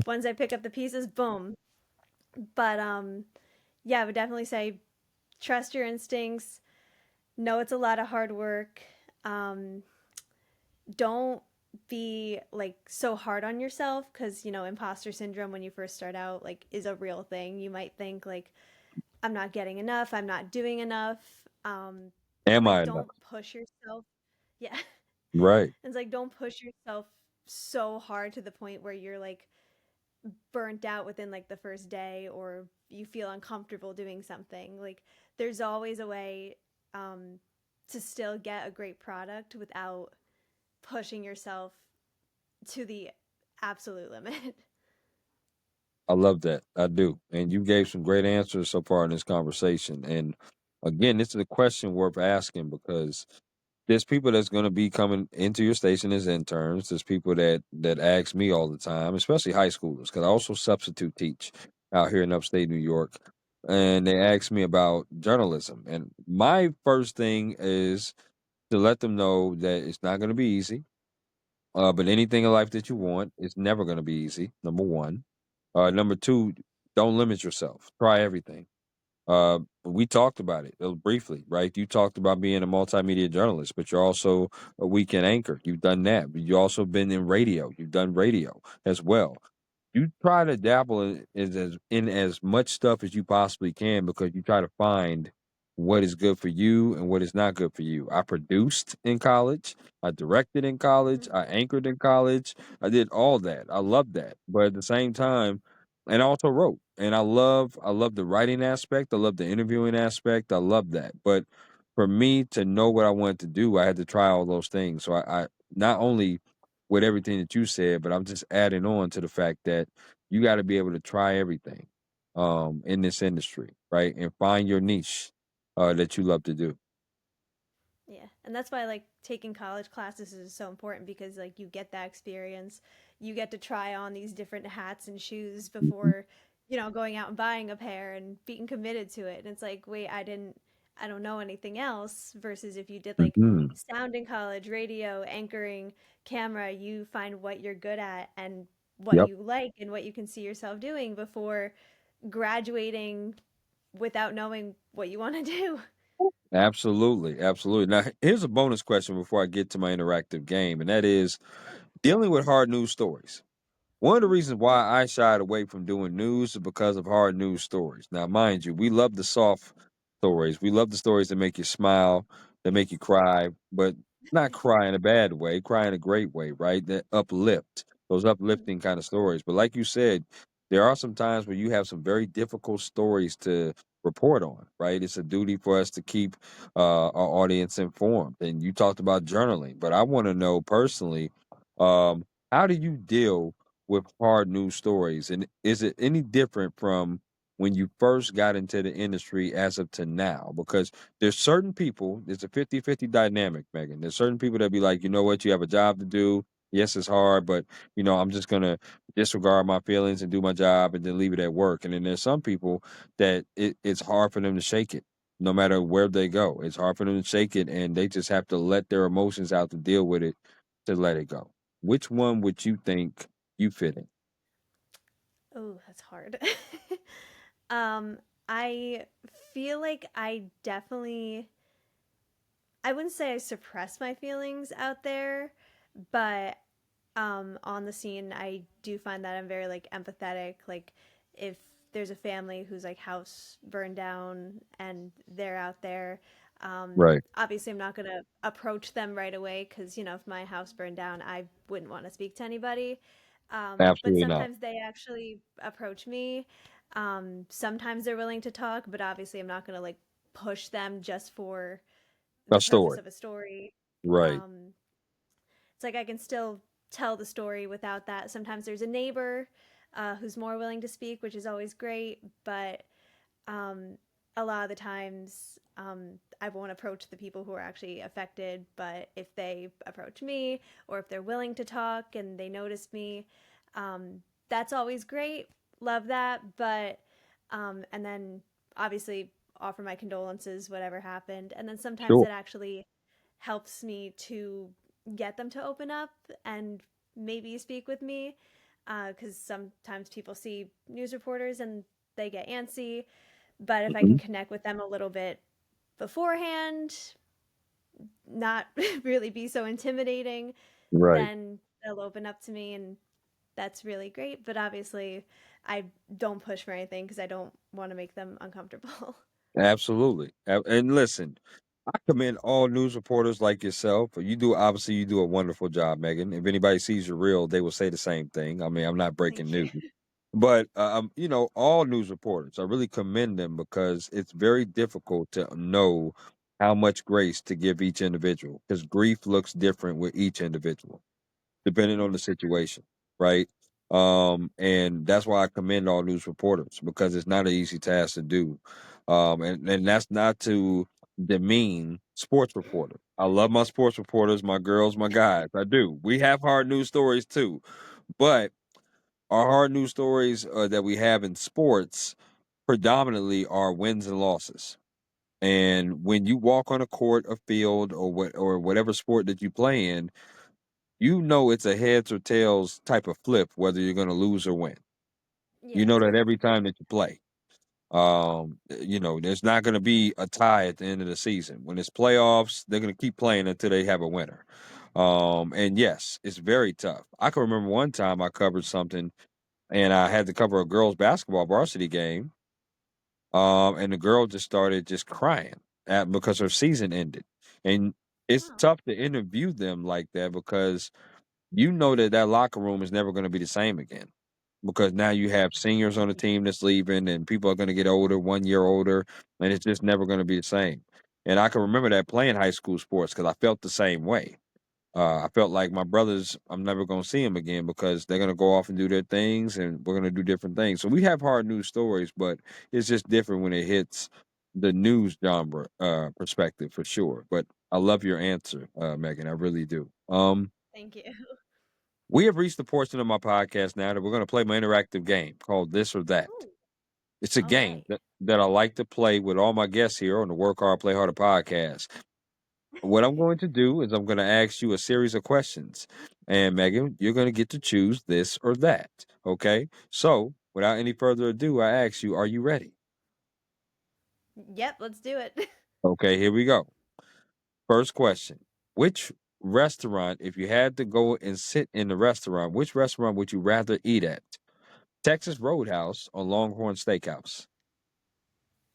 once I pick up the pieces, boom. But yeah, I would definitely say trust your instincts. Know it's a lot of hard work. Um, don't be like so hard on yourself because imposter syndrome when you first start out like is a real thing. You might think like I'm not getting enough, I'm not doing enough. But Am I like enough? don't push yourself. Yeah. Right. It's like don't push yourself so hard to the point where you're like burnt out within like the first day or you feel uncomfortable doing something. Like there's always a way um to still get a great product without pushing yourself to the absolute limit. I love that. I do. And you gave some great answers so far in this conversation. And again, this is a question worth asking because there's people that's going to be coming into your station as interns. There's people that ask me all the time, especially high schoolers, because I also substitute teach out here in upstate New York. And they ask me about journalism. And my first thing is to let them know that it's not going to be easy. But anything in life that you Mm-hmm. want, it's never going to be easy. Number one. Number two, don't limit yourself. Try everything. We talked about it briefly, right? You talked about being a multimedia journalist, but you're also a weekend anchor. You've done that. But you also been in radio. You've done radio as well. You try to dabble in as much stuff as you possibly can because you try to find what is good for you and what is not good for you. I produced in college. I directed in college. Mm-hmm. I anchored in college. I did all that. I love that. But at the same time, and I also wrote. And I love the writing aspect. I love the interviewing aspect. I love that. But for me to know what I wanted to do, I had to try all those things. So I not only with everything that you said, but I'm just adding on to the fact that you got to be able to try everything in this industry, right? And find your niche that you love to do. Yeah. And that's why like taking college classes is so important because like you get that experience. You get to try on these different hats and shoes Mhm. before, going out and buying a pair and being committed to it. And it's like, wait, I don't know anything else versus if you did like Mhm. sound in college, radio, anchoring, camera, you find what you're good at and what Yep. you like and what you can see yourself doing before graduating without knowing what you want to do. Absolutely. Absolutely. Now, here's a bonus question before I get to my interactive game, and that is dealing with hard news stories. One of the Mhm. reasons why I shied away from doing news is because of hard news stories. Now, mind you, we love the soft stories. We love the stories that make you smile, that make you cry, but not cry in a bad way, cry in a great way, right? That uplift, those uplifting kind of stories. But like you said, there are some times where you have some very difficult stories to report on, right? It's a duty for us to keep our audience informed. And you talked about journaling, but I want to know personally, how do you deal with hard news stories? And is it any different from when you first got into the industry as of to now? Because there's certain people, there's a 50-50 dynamic, Megan. There's certain people that be like, you know what, you have a job to do. Yes, it's hard, but I'm just gonna disregard my feelings and do my job and then leave it at work. And then there's some people that it's hard for them to shake it, no matter where they go. It's hard for them to shake it, and they just have to let their emotions out to deal with it to let it go. Which one would you think you fit in? Oh, that's hard. um, I feel like I wouldn't say I suppress my feelings out there, but on the scene, I do find that I'm very like empathetic. Like if there's a family whose like house burned down and they're out there, Right. obviously I'm not gonna approach them right away because if my house burned down, I wouldn't want to speak to anybody. But Absolutely not. sometimes they actually approach me. Sometimes they're willing to talk, but obviously I'm not gonna like push them just for A the purpose story. of a story. Right. Um, it's like I can still tell the story without that. Sometimes there's a neighbor who's more willing to speak, which is always great, but um, a lot of the times I won't approach the people who are actually affected, but if they approach me or if they're willing to talk and they notice me, that's always great. Love that. But, and then obviously offer my condolences, whatever happened. And then sometimes Sure. it actually helps me to get them to open up and maybe speak with me. Because sometimes people see news reporters and they get antsy, but if I can Mhm. connect with them a little bit beforehand, not really be so intimidating, Right. then they'll open up to me and that's really great. But obviously, I don't push for anything because I don't want to make them uncomfortable. Absolutely. And listen, I commend all news reporters like yourself. You do obviously you do a wonderful job, Megan. If anybody sees you real, they will say the same thing. I mean, I'm not breaking Thank you. news. But all news reporters, I really commend them because it's very difficult to know how much grace to give each individual because grief looks different with each individual depending on the situation, right? And that's why I commend all news reporters because it's not an easy task to do. And that's not to demean sports reporters. I love my sports reporters, my girls, my guys. I do. We have hard news stories too, but our hard news stories that we have in sports predominantly are wins and losses. And when you walk on a court, a field, or whatever sport that you play in, you know it's a heads or tails type of flip whether you're going to lose or win. You Yeah, know it's that every 50-50. time that you play. There's not going to be a tie at the end of the season. When it's playoffs, they're going to keep playing until they have a winner. And yes, it's very tough. I can remember one time I covered something and I had to cover a girls basketball varsity game. And the girl just started just crying because her season ended. And it's Oh, tough to interview them like that because you know that that locker room is never going to be the same again because now you have seniors on the team that's leaving and people are going to get older, 1 year older, and it's just never going to be the same. And I can remember that playing high school sports because I felt the same way. I felt like my brothers, I'm never going to see them again because they're going to go off and do their things and we're going to do different things. So we have hard news stories, but it's just different when it hits the news genre perspective for sure. But I love your answer, Megan. I really do. thank you. We have reached the portion of my podcast now that we're going to play my interactive game called This or That. Oh, It's a all game right. that I like to play with all my guests here on the Work Hard, Play Harder podcast. What I'm going to do is I'm going to ask you a series of questions. And Megan, you're going to get to choose this or that. Okay. So without any further ado, I ask you, are you ready? Yep, let's do it. Okay, here we go. First question. Which restaurant, if you had to go and sit in the restaurant, which restaurant would you rather eat at? Texas Roadhouse or Longhorn Steakhouse?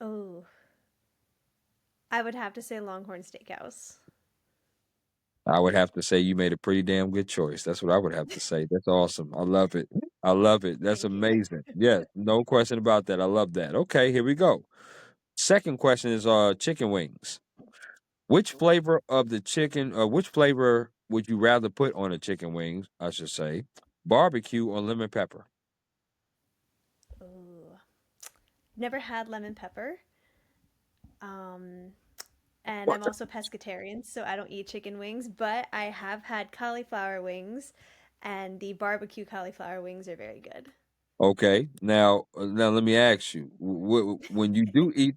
Oh, I would have to say Longhorn Steakhouse. I would have to say you made a pretty damn good choice. That's what I would have to say. That's awesome. I love it. I love it. That's Thank you. amazing. Yes, no question about that. I love that. Okay, here we go. Second question is chicken wings. Which flavor of the chicken which flavor would you rather put on the chicken wings, I should say? Barbecue or lemon pepper? Oh, never had lemon pepper. Um, and What? I'm also pescatarian, so I don't eat chicken wings, but I have had cauliflower wings, and the barbecue cauliflower wings are very good. Okay. Now let me ask you, when you do eat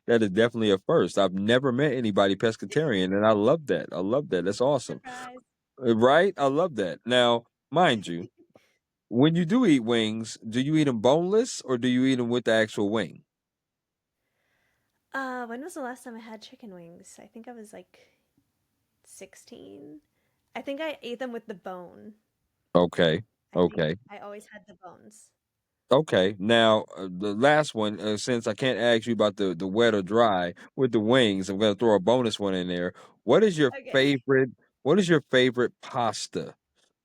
that is definitely a first. I've never met anybody pescatarian, and I love that. I love that. That's awesome. Surprise. Right? I love that. Now, mind you, when you do eat wings, do you eat them boneless or do you eat them with the actual wing? When was the last time I had chicken wings? I think I was like 16. I think I ate them with the bone. Okay. I think Okay. I always had the bones. Okay. Now, the last one, since I can't ask you about the wet or dry with the wings, I'm going to throw a bonus one in there. What is your Okay. favorite? What is your favorite pasta?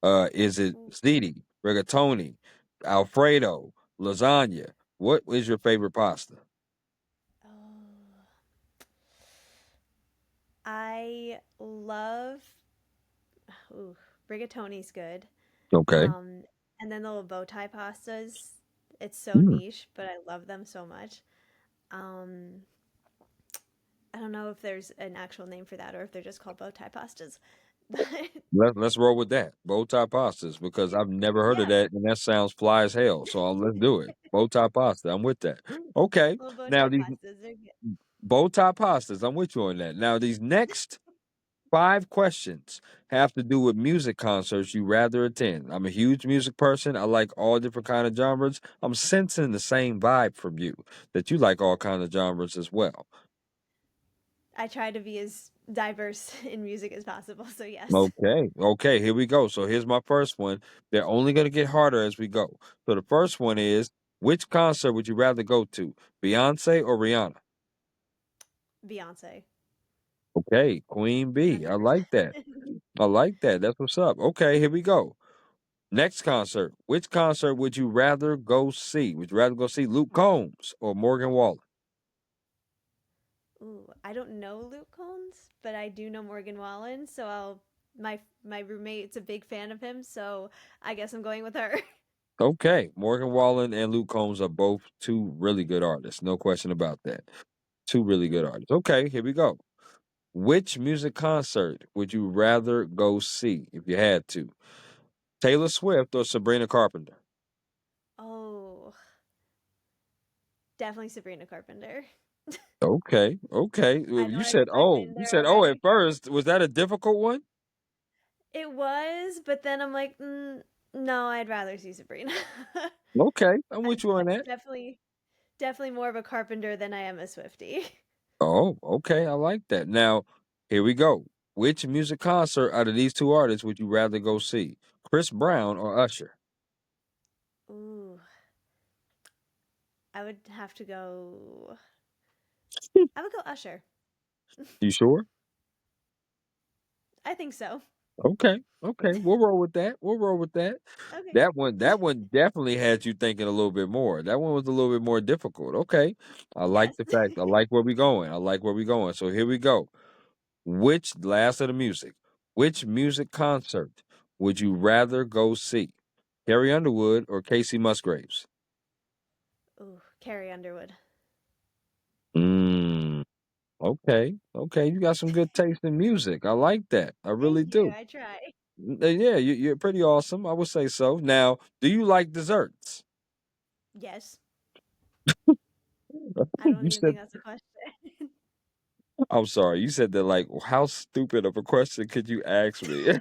Is it Ooh. ziti, rigatoni, Alfredo, lasagna? What is your favorite pasta? Oh. I love ooh, rigatoni's good. Okay. Um, and then the little bow tie pastas. It's so Mm. niche, but I love them so much. Um, I don't know if there's an actual name for that or if they're just called bow tie pastas. But Let's roll with that. Bow tie pastas because I've never heard of yeah, that and that sounds fly as hell. So let's do it. Bow tie pasta. I'm with that. Okay. little bow Now tie these pastas. They're good. bow tie pastas. I'm with you on that. Now these next five questions have to do with music concerts you rather attend. I'm a huge music person. I like all different kind of genres. I'm sensing the same vibe from you that you like all kind of genres as well. I try to be as diverse in music as possible. So yes, Okay. Okay, here we go. So here's my first one. They're only going to get harder as we go. So the first one is which concert would you rather go to? Beyonce or Rihanna? Beyonce, Okay, Queen Bee. I like that. 100%. I like that. That's what's up. Okay, here we go. Next concert. Which concert would you rather go see? Would you rather go see Luke Combs or Morgan Wallen? Ooh, I don't know Luke Combs, but I do know Morgan Wallen. So my roommate's a big fan of him. So I guess I'm going with her. Okay, Morgan Wallen and Luke Combs are both two really good artists. No question about that. Two really good artists. Okay, here we go. Which music concert would you rather go see if you had to? Taylor Swift or Sabrina Carpenter? Oh, definitely Sabrina Carpenter. Okay, okay. I Well, know I already put it in You there said oh at already. first. Was that a difficult one? It was, but then I'm like, no, I'd rather see Sabrina. Okay, I'm I'm, with you on I'm that. definitely more of a Carpenter than I am a Swiftie. Oh, okay. I like that. Now, here we go. Which music concert out of these two artists would you rather go see? Chris Brown or Usher? Ooh, I would have to go. I would go Usher. You sure? I think so. Okay. Okay. We'll roll with that. We'll roll with that. Okay. That one definitely had you thinking a little bit more. That one was a little bit more difficult. Okay. I like Yes. the fact. I like where we going. I like where we going. So here we go. Which last of the music? Which music concert would you rather go see? Carrie Underwood or Casey Musgraves? Ooh, Carrie Underwood. Mm. Okay, okay, you got some good taste in music. I like that. I really Thank you. do. I try. Yeah, you're pretty awesome. I would say so. Now, do you like desserts? Yes. I don't You even think said, that's a question. I'm sorry. You said that like, how stupid of a question could you ask me?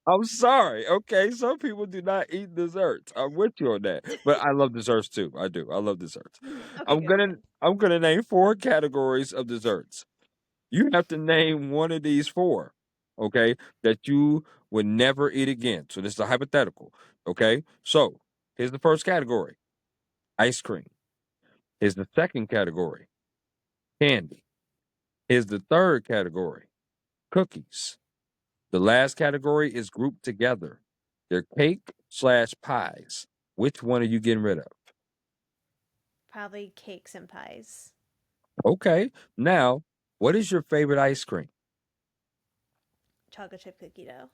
I'm sorry. Okay, some people do not eat desserts. I'm with you on that. But I love desserts too. I do. I love desserts. Okay, I'm good, gonna good. I'm gonna name four categories of desserts. You have to name one of these four, okay, that you would never eat again. So this is a hypothetical, okay? So here's the first category: ice cream. Here's the second category: candy. Here's the third category: cookies. The last category is grouped together. They're cake slash pies. Which one are you getting rid of? Probably cakes and pies. Okay. Now, what is your favorite ice cream? Chocolate chip cookie dough.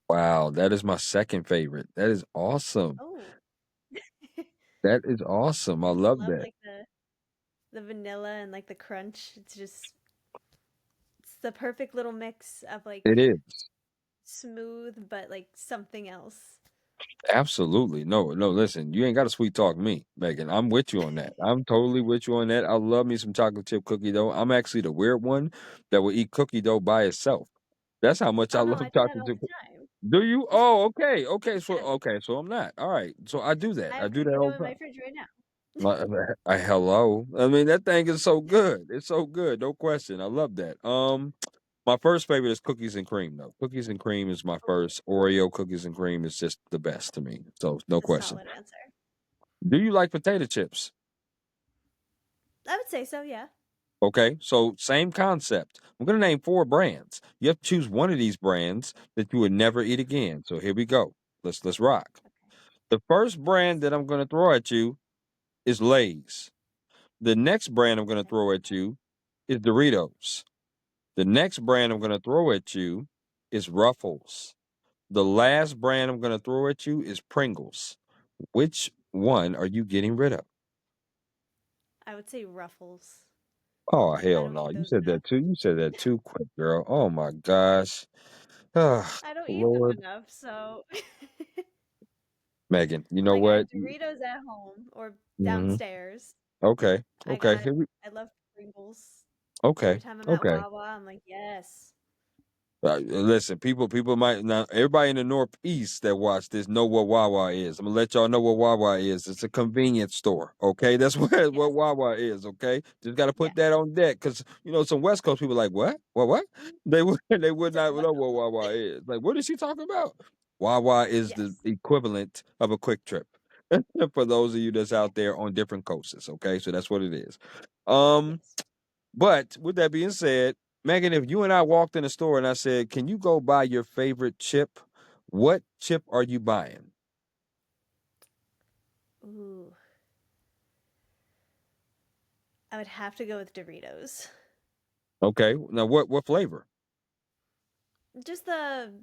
Wow, that is my second favorite. That is awesome. Oh, That is awesome. I I just love love that. like the vanilla and like the crunch. It's the perfect little mix of It like is. smooth but like something else. Absolutely. No, no, listen, you ain't got to sweet talk me, Megan. I'm with you on that. I'm totally with you on that. I love me some chocolate chip cookie dough. I'm actually the weird one that will eat cookie dough by itself. That's how much I Oh no, love I do that chocolate all chip. the time. Do you? Oh, okay. Okay. So Yes, so I'm not. All right. So I do that. I I have do that cookie all dough in the my time. fridge right now. Hello. I mean, that thing is so good. It's so good. No question. I love that. My first favorite is cookies and cream, though. Cookies and cream is my Oh, first. Oreo cookies and cream is just the best to me. So no a question. solid answer. Do you like potato chips? I would say so. Yeah. Okay, so same concept. I'm gonna name four brands. You have to choose one of these brands that you would never eat again. So here we go. Let's rock. Okay. The first brand that I'm gonna throw at you is Lay's. The next brand I'm going to throw at you is Doritos. The next brand I'm going to throw at you is Ruffles. The last brand I'm going to throw at you is Pringles. Which one are you getting rid of? I would say Ruffles. Oh I hell don't no! eat You those said that enough. too. You said that too quick, girl. Oh my gosh. Ah, I don't eat them Lord, enough, so Megan. You know like I have what? Doritos at home or Hmm. downstairs. Okay. I Okay. got Here we. I love Pringles. Every Okay. time I'm at Okay. Wawa, I'm like, yes. Listen, people might now. Everybody in the Northeast that watch this know what Wawa is. I'm gonna let y'all know what Wawa is. It's a convenience store. Okay, that's what Yes. Wawa is. Okay, just got to put that Yes. on deck because some West Coast people are like what, what? They would they would It's like not what know the what fuck? Wawa is. Like, what is she talking about? Wawa is the Yes. equivalent of a quick trip for those of you that's out Yes. there on different coasts. Okay, so that's what it is. Um. Yes. But with that being said, Megan, if you and I walked in a store and I said, "Can you go buy your favorite chip?" What chip are you buying? Ooh. I would have to go with Doritos. Okay. Now what flavor? Just the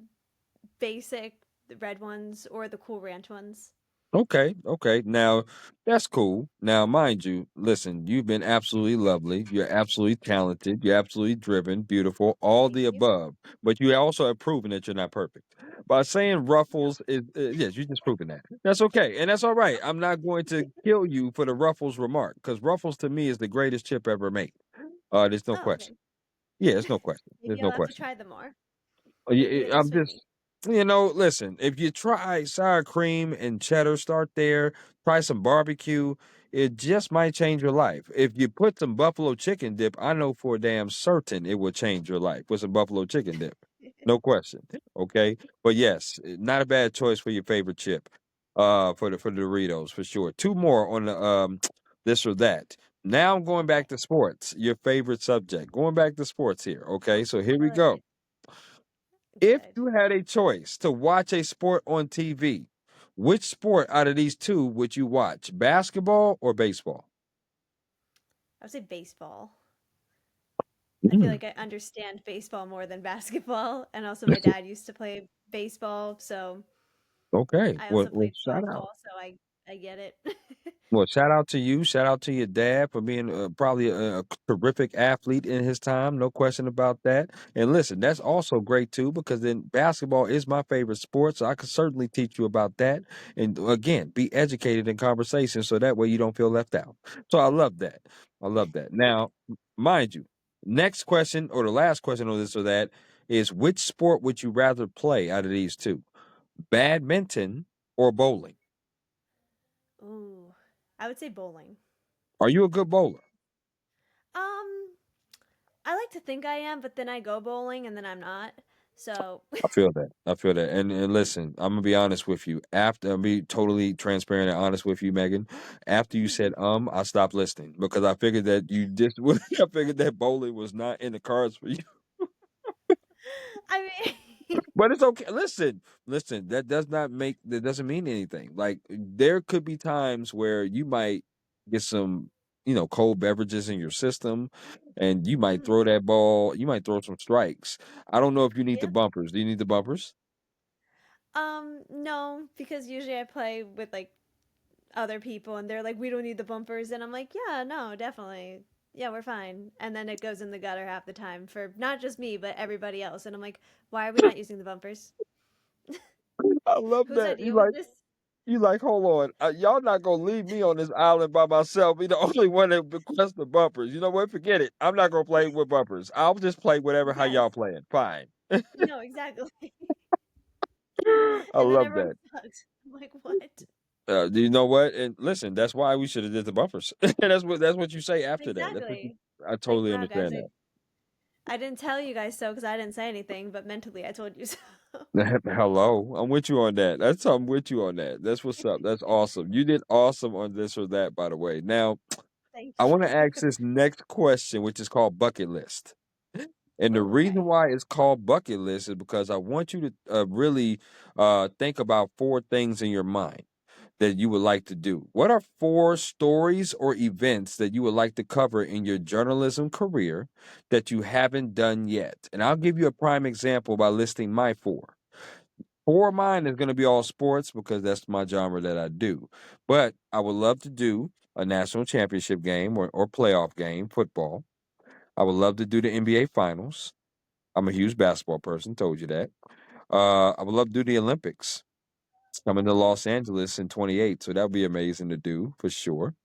basic red ones or the Cool Ranch ones. Okay, okay. Now that's cool. Now, mind you, listen, you've been absolutely lovely. You're absolutely talented. You're absolutely driven, beautiful, all Thank the you. above. But you also have proven that you're not perfect. By saying No. Ruffles is yes, you just proven that. That's okay, and that's all right. I'm not going to Okay. kill you for the Ruffles remark because Ruffles to me is the greatest chip ever made. There's no Oh, question. okay. Yeah, there's no question. There's Maybe I'll no have to question. try them more. Maybe Yeah, it'll I'm sway me. just, listen, if you try sour cream and cheddar, start there. Try some barbecue. It just might change your life. If you put some buffalo chicken dip, I know for a damn certain it will change your life with some buffalo chicken dip. No question. Okay. But yes, not a bad choice for your favorite chip. For the Doritos for sure. Two more on the this or that. Now I'm going Okay. back to sports, your favorite subject. Going back to sports here. Okay, Oh, so here we go. good. If Good. you had a choice to watch a sport on TV, which sport out of these two would you watch? Basketball or baseball? I would say baseball. I feel Mm. like I understand baseball more than basketball. And also, my dad used to play baseball, so Okay. I Well, also well, played shout out. softball, so I get it. Well, shout out to you. Shout out to your dad for being probably a terrific athlete in his time. No question about that. And listen, that's also great too because then basketball is my favorite sport, so I could certainly teach you about that. And again, be educated in conversation so that way you don't feel left out. So I love that. I love that. Now, mind you, next question or the last question on this or that is which sport would you rather play out of these two? Badminton or bowling? Ooh, I would say bowling. Are you a good bowler? Um, I like to think I am, but then I go bowling and then I'm not. So, I feel that. I feel that. And listen, I'm gonna be honest with you. After I'll be totally transparent and honest with you, Megan. After you said I stopped listening because I figured that you just I figured that bowling was not in the cards for you. I mean, But it's okay. Listen, that doesn't mean anything. Like there could be times where you might get some, cold beverages in your system and you might mm, throw that ball, you might throw some strikes. I don't know if you need the yeah. bumpers. Do you need the bumpers? No, because usually I play with like other people and they're like, we don't need the bumpers. And I'm like, yeah, no, definitely. Yeah, we're fine. And then it goes in the gutter half the time for not just me, but everybody else. And I'm like, why are we not using the bumpers? I love Whose that. idea was this? You like, hold on, y'all not gonna leave me on this island by myself. Be the only one that requests the bumpers. You know what? Forget it. I'm not gonna play with bumpers. I'll just play whatever how Yes. y'all playing. Fine. No, exactly. I And then love everyone's that. fucked. I'm like, what? Do you know what? And listen, that's why we should have did the bumpers. That's what you say after that. Exactly. I Like, totally wow, guys, understand I didn't tell you guys so because I didn't say anything, but mentally I told you so. that. Hello, I'm with you on that. I'm with you on that. That's what's up. That's awesome. You did awesome on this or that, by the way. Now, Thank I want to you. ask this next question, which is called bucket list. And the Oh, reason okay. why it's called bucket list is because I want you to really think about four things in your mind. that you would like to do? What are 4 stories or events that you would like to cover in your journalism career that you haven't done yet? And I'll give you a prime example by listing my 4. 4 of mine is going to be all sports because that's my genre that I do. But I would love to do a national championship game or playoff game, football. I would love to do the NBA finals. I'm a huge basketball person, told you that. I would love to do the Olympics. It's coming to Los Angeles in 28, so that would be amazing to do for sure.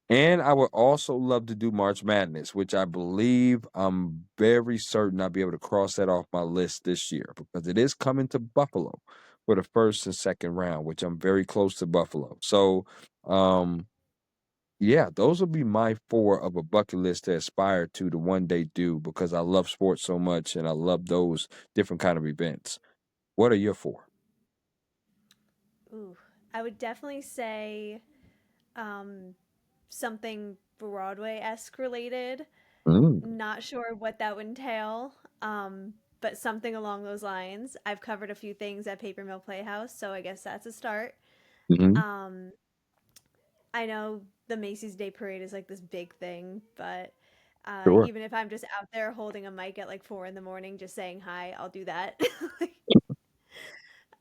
And I would also love to do March Madness, which I believe I'm very certain I'll be able to cross that off my list this year because it is coming to Buffalo for the first and second round, which I'm very close to Buffalo. So, um, yeah, those will be my 4 of a bucket list to aspire to one day do because I love sports so much and I love those different kind of events. What are your 4? Ooh, I would definitely say um, something Broadway esque related. Mm, Not sure what that would entail, but something along those lines. I've covered a few things at Paper Mill Playhouse, so I guess that's a start. hmm. Um, I know the Macy's Day Parade is like this big thing, but Sure. even if I'm just out there holding a mic at like 4 in the morning, just saying hi, I'll do that.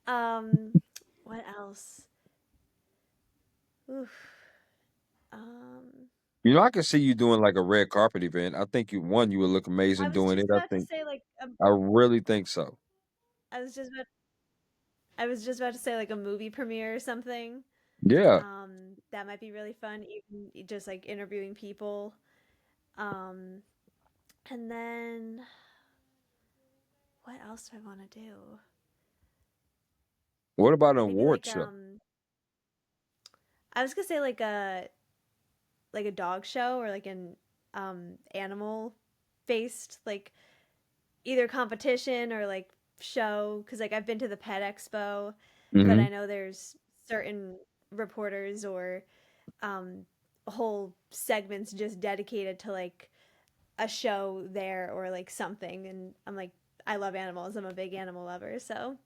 um, what else? Oof. Um, I can see you doing like a red carpet event. I think you would look I amazing was doing just it. about to say like I really think so. I was just about I was just about to say like a movie premiere or something. Yeah. That might be really fun, even just like interviewing people. Um, and then what else do I want to do? What about an Maybe award show? I was gonna say like a dog show or like an animal based like either competition or like show because like I've been to the Pet Expo, but Hmm. I know there's certain reporters or um whole segments just dedicated to like a show there or like something, and I'm like I love animals. I'm a big animal lover, so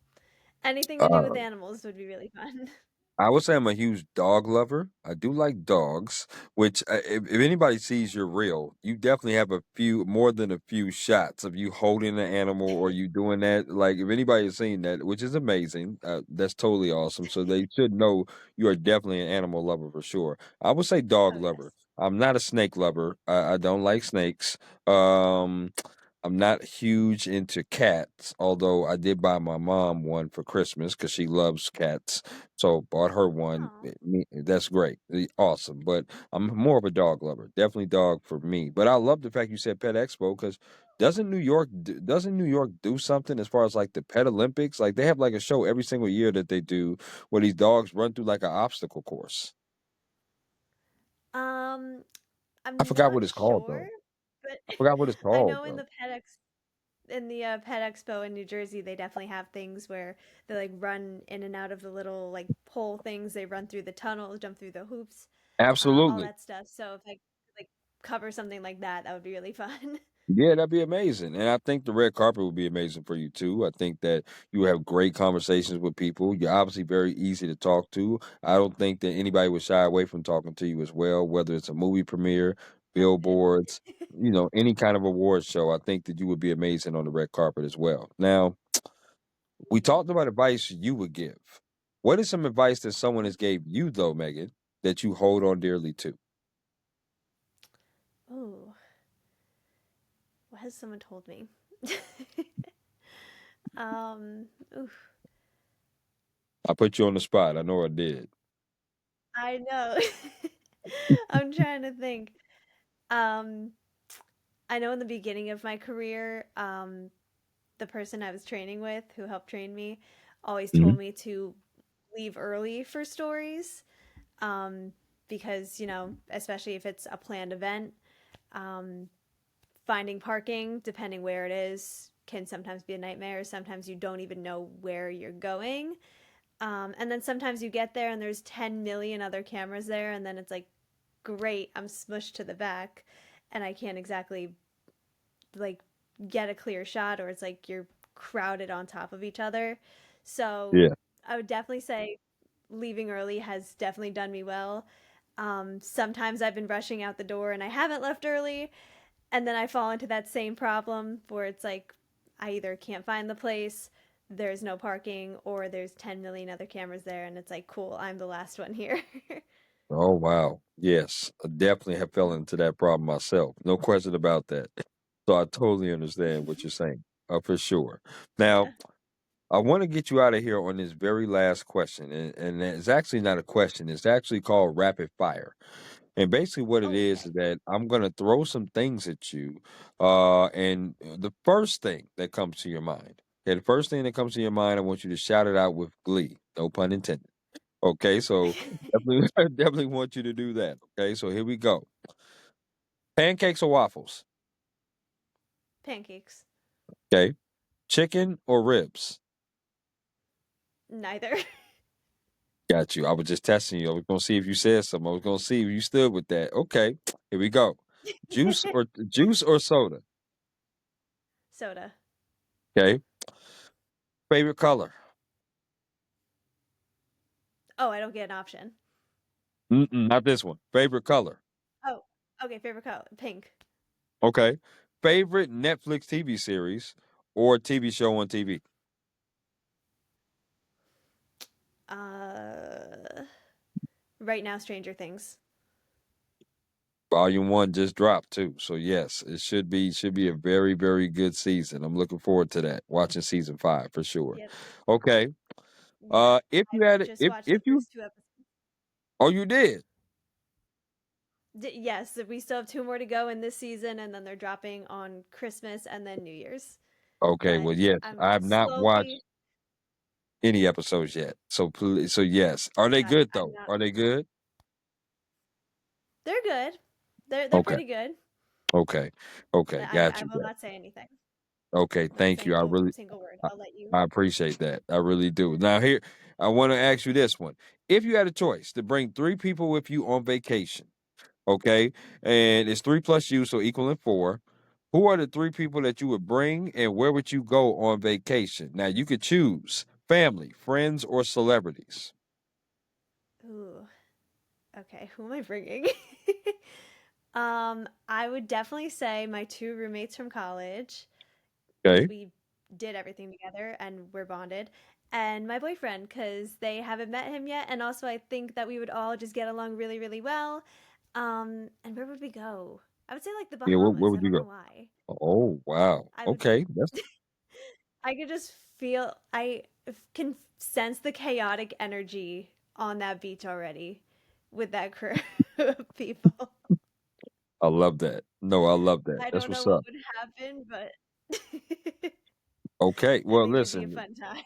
anything to do with Uh, animals would be really fun. I would say I'm a huge dog lover. I do like dogs, which if anybody sees your reel, you definitely have a few more than a few shots of you holding an animal or you doing that. Like if anybody has seen that, which is amazing, that's totally awesome. So they should know you are definitely an animal lover for sure. I would say dog Oh lover. yes. I'm not a snake lover. I don't like snakes. Um, I'm not huge into cats, although I did buy my mom one for Christmas because she loves cats. So bought her one. Oh. That's great, awesome. But I'm more of a dog lover. Definitely dog for me. But I love the fact you said Pet Expo because doesn't New York do something as far as like the Pet Olympics? Like they have like a show every single year that they do where these dogs run through like an obstacle course. Um, I I'm forgot not what it's called sure, though. but I forgot what it's I called know though. in the Pet Expo in New Jersey, they definitely have things where they like run in and out of the little like pole things. They run through the tunnels, jump through the hoops, all Absolutely. that stuff. So if I could like cover something like that, that would be really fun. Yeah, that'd be amazing. And I think the red carpet would be amazing for you too. I think that you have great conversations with people. You're obviously very easy to talk to. I don't think that anybody would shy away from talking to you as well, whether it's a movie premiere, Oh, good. billboards, any kind of award show. I think that you would be amazing on the red carpet as well. Now, we talked about advice you would give. What is some advice that someone has gave you though, Megan, that you hold on dearly to? Oh, what has someone told me? um, oof, I put you on the spot. I know I did. I know. I'm trying to think. Um, I know in the beginning of my career, the person I was training with who helped train me always Hmm. told me to leave early for stories, um, because, especially if it's a planned event, um, finding parking, depending where it is, can sometimes be a nightmare. Sometimes you don't even know where you're going. And then sometimes you get there and there's 10 million other cameras there, and then it's like, great, I'm smushed to the back and I can't exactly like get a clear shot, or it's like you're crowded on top of each other. So Yeah. I would definitely say leaving early has definitely done me well. Sometimes I've been rushing out the door and I haven't left early, and then I fall into that same problem where it's like I either can't find the place, there's no parking, or there's 10 million other cameras there, and it's like, cool, I'm the last one here. Oh wow. Yes, I definitely have fell into that problem myself. No question about that. So I totally understand what you're saying. For sure. Now, Yeah. I want to get you out of here on this very last question. And it's actually not a question. It's actually called rapid fire. And basically what it Oh, is okay. that I'm gonna throw some things at you. And the first thing that comes to your mind. Okay, the first thing that comes to your mind, I want you to shout it out with glee. No pun intended. Okay, so definitely, definitely want you to do that. Okay, so here we go. Pancakes or waffles? Pancakes. Okay. Chicken or ribs? Neither. Got you. I was just testing you. I was gonna see if you said something. I was gonna see if you stood with that. Okay, here we go. Juice or soda? Soda. Okay. Favorite color? Oh, I don't get an option. Mm-mm, not this one. Favorite color? Oh, okay. Favorite color? Pink. Okay. Favorite Netflix TV series or TV show on TV? Uh, right now, Stranger Things. Volume one just dropped too. So yes, it should be a very, very good season. I'm looking forward to that. Watching season 5 for sure. Yep. Okay. Yeah. If I you had it, just if watched the if you first two episodes. oh you did. Yes, we still have two more to go in this season, and then they're dropping on Christmas and then New Year's. Okay, But well yes, I'm I have not watched slowly. any episodes yet. So please, so yes. Are they Yeah, good I'm though? not. Are they good? They're good. They're Okay. pretty good. Okay. Okay. Got I you. will not say anything. Okay, Not a thank you. I really single word. I I'll let you. I appreciate that. I really do. Now here, I want to ask you this one. If you had a choice to bring 3 people with you on vacation, okay, and it's 3 plus you, so equaling 4, who are the 3 people that you would bring and where would you go on vacation? Now you could choose family, friends, or celebrities. Ooh. Okay. Who am I bringing? I would definitely say my two roommates from college because Okay. we did everything together and we're bonded, and my boyfriend because they haven't met him yet, and also I think that we would all just get along really, really well. And where would we go? I would say like the Yeah, where Bahamas. I would you don't know go? why. Oh, wow. I would. Okay. That's I could just feel. Can sense the chaotic energy on that beach already with that crew of people. I love that. No, I love that. I That's don't know what's what up. would happen, but Okay. I Well, think it'd be a listen, fun time.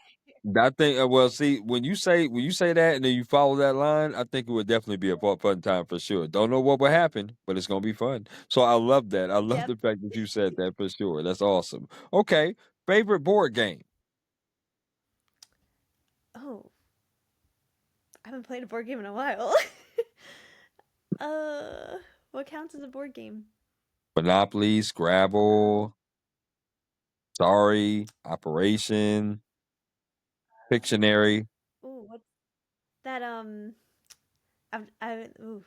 I think well, see, when you say that and then you follow that line, I think it would definitely be a fun time for sure. Don't know what will happen, but it's gonna be fun. So I love that. I love Yep. the fact that you said that for sure. That's awesome. Okay, favorite board game. Oh, I haven't played a board game in a while. uh, what counts as a board game? Monopoly, Scrabble, Sorry, Operation, Pictionary. What's that? Ooh,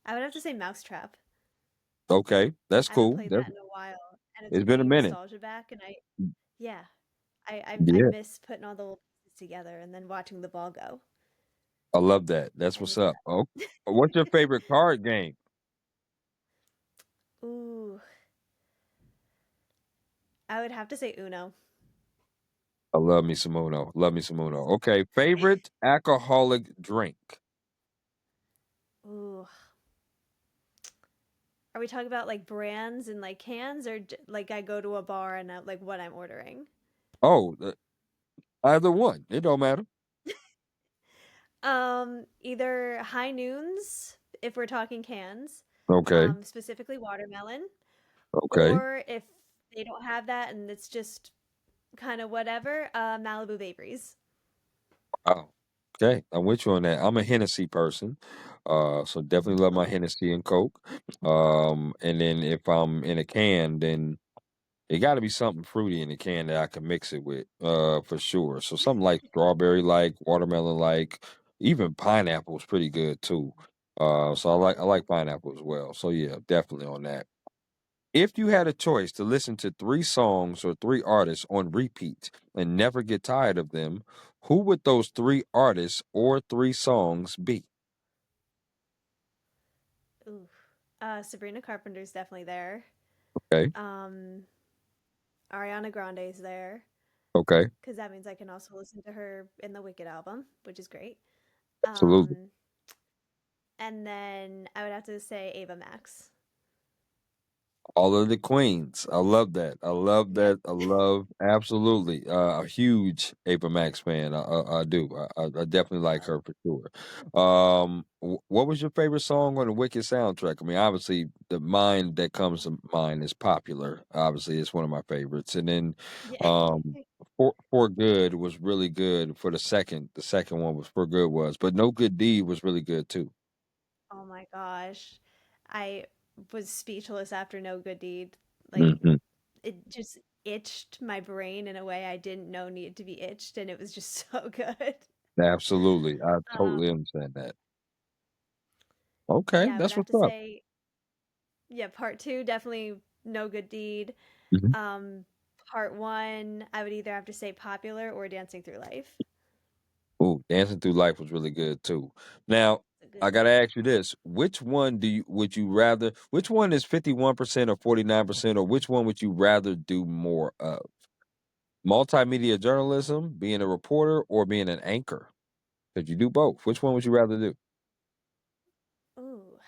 I would have to say Mousetrap. Okay, that's I haven't cool. played that in a while, and it's It's been a bringing minute. nostalgia back. And yeah, I Yeah, miss putting all the little pieces together and then watching the ball go. I love that. That's I what's miss up. Oh, what's your favorite card game? that. Ooh, I would have to say Uno. I love me some Uno. Love me some Uno. Okay, favorite alcoholic drink. Ooh, are we talking about like brands and like cans, or like I go to a bar and like what I'm ordering? Oh, either one. It don't matter. Either high noons if we're talking cans, Okay. specifically watermelon, Okay. or if they don't have that and it's just kind of whatever, Malibu Bakeries. Oh, okay. I'm with you on that. I'm a Hennessy person. So definitely love my Oh, Hennessy and Coke. And then if I'm in a can, then it got to be something fruity in the can that I can mix it with, for sure. So something like strawberry like, watermelon like, Even pineapple is pretty good too. So I like pineapple as well. So yeah, definitely on that. If you had a choice to listen to three songs or three artists on repeat and never get tired of them, who would those three artists or three songs be? Ooh. Sabrina Carpenter's definitely there. Okay. Um, Ariana Grande's there Okay. because that means I can also listen to her in the Wicked album, which is great. Absolutely. Um, and then I would have to say Ava Max. All of the queens. I love that. I love Yep. that. I love absolutely. A huge Ava Max fan. I do. I definitely like her for sure. What was your favorite song on the Wicked soundtrack? I mean, obviously, the Mind That Comes to Mind is popular. Obviously, it's one of my favorites. And then, Yeah. um, For Good was really good for the second. The second one was For Good was, but No Good Deed was really good too. Oh my gosh. I was speechless after No Good Deed. Like, Hmm. it just itched my brain in a way I didn't know needed to be itched, and it was just so good. Absolutely, I totally Um, understand that. Okay, yeah, I would that's have what's to up. say, yeah, part two, definitely No Good Deed. Mhm. Um, part one, I would either have to say Popular or Dancing Through Life. Ooh, Dancing Through Life was really good too. Now, It's a good I gotta one. ask you this: which one would you rather? Which one is 51% or 49%, or which one would you rather do more of? Multimedia journalism, being a reporter, or being an anchor? Could you do both? Which one would you rather do? Ooh.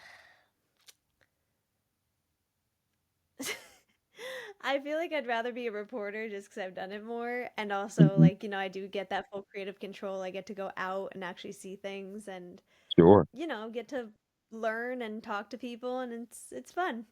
I feel like I'd rather be a reporter just because I've done it more. And also, Mhm. like, I do get that full creative control. I get to go out and actually see things and, Sure. get to learn and talk to people, and it's fun.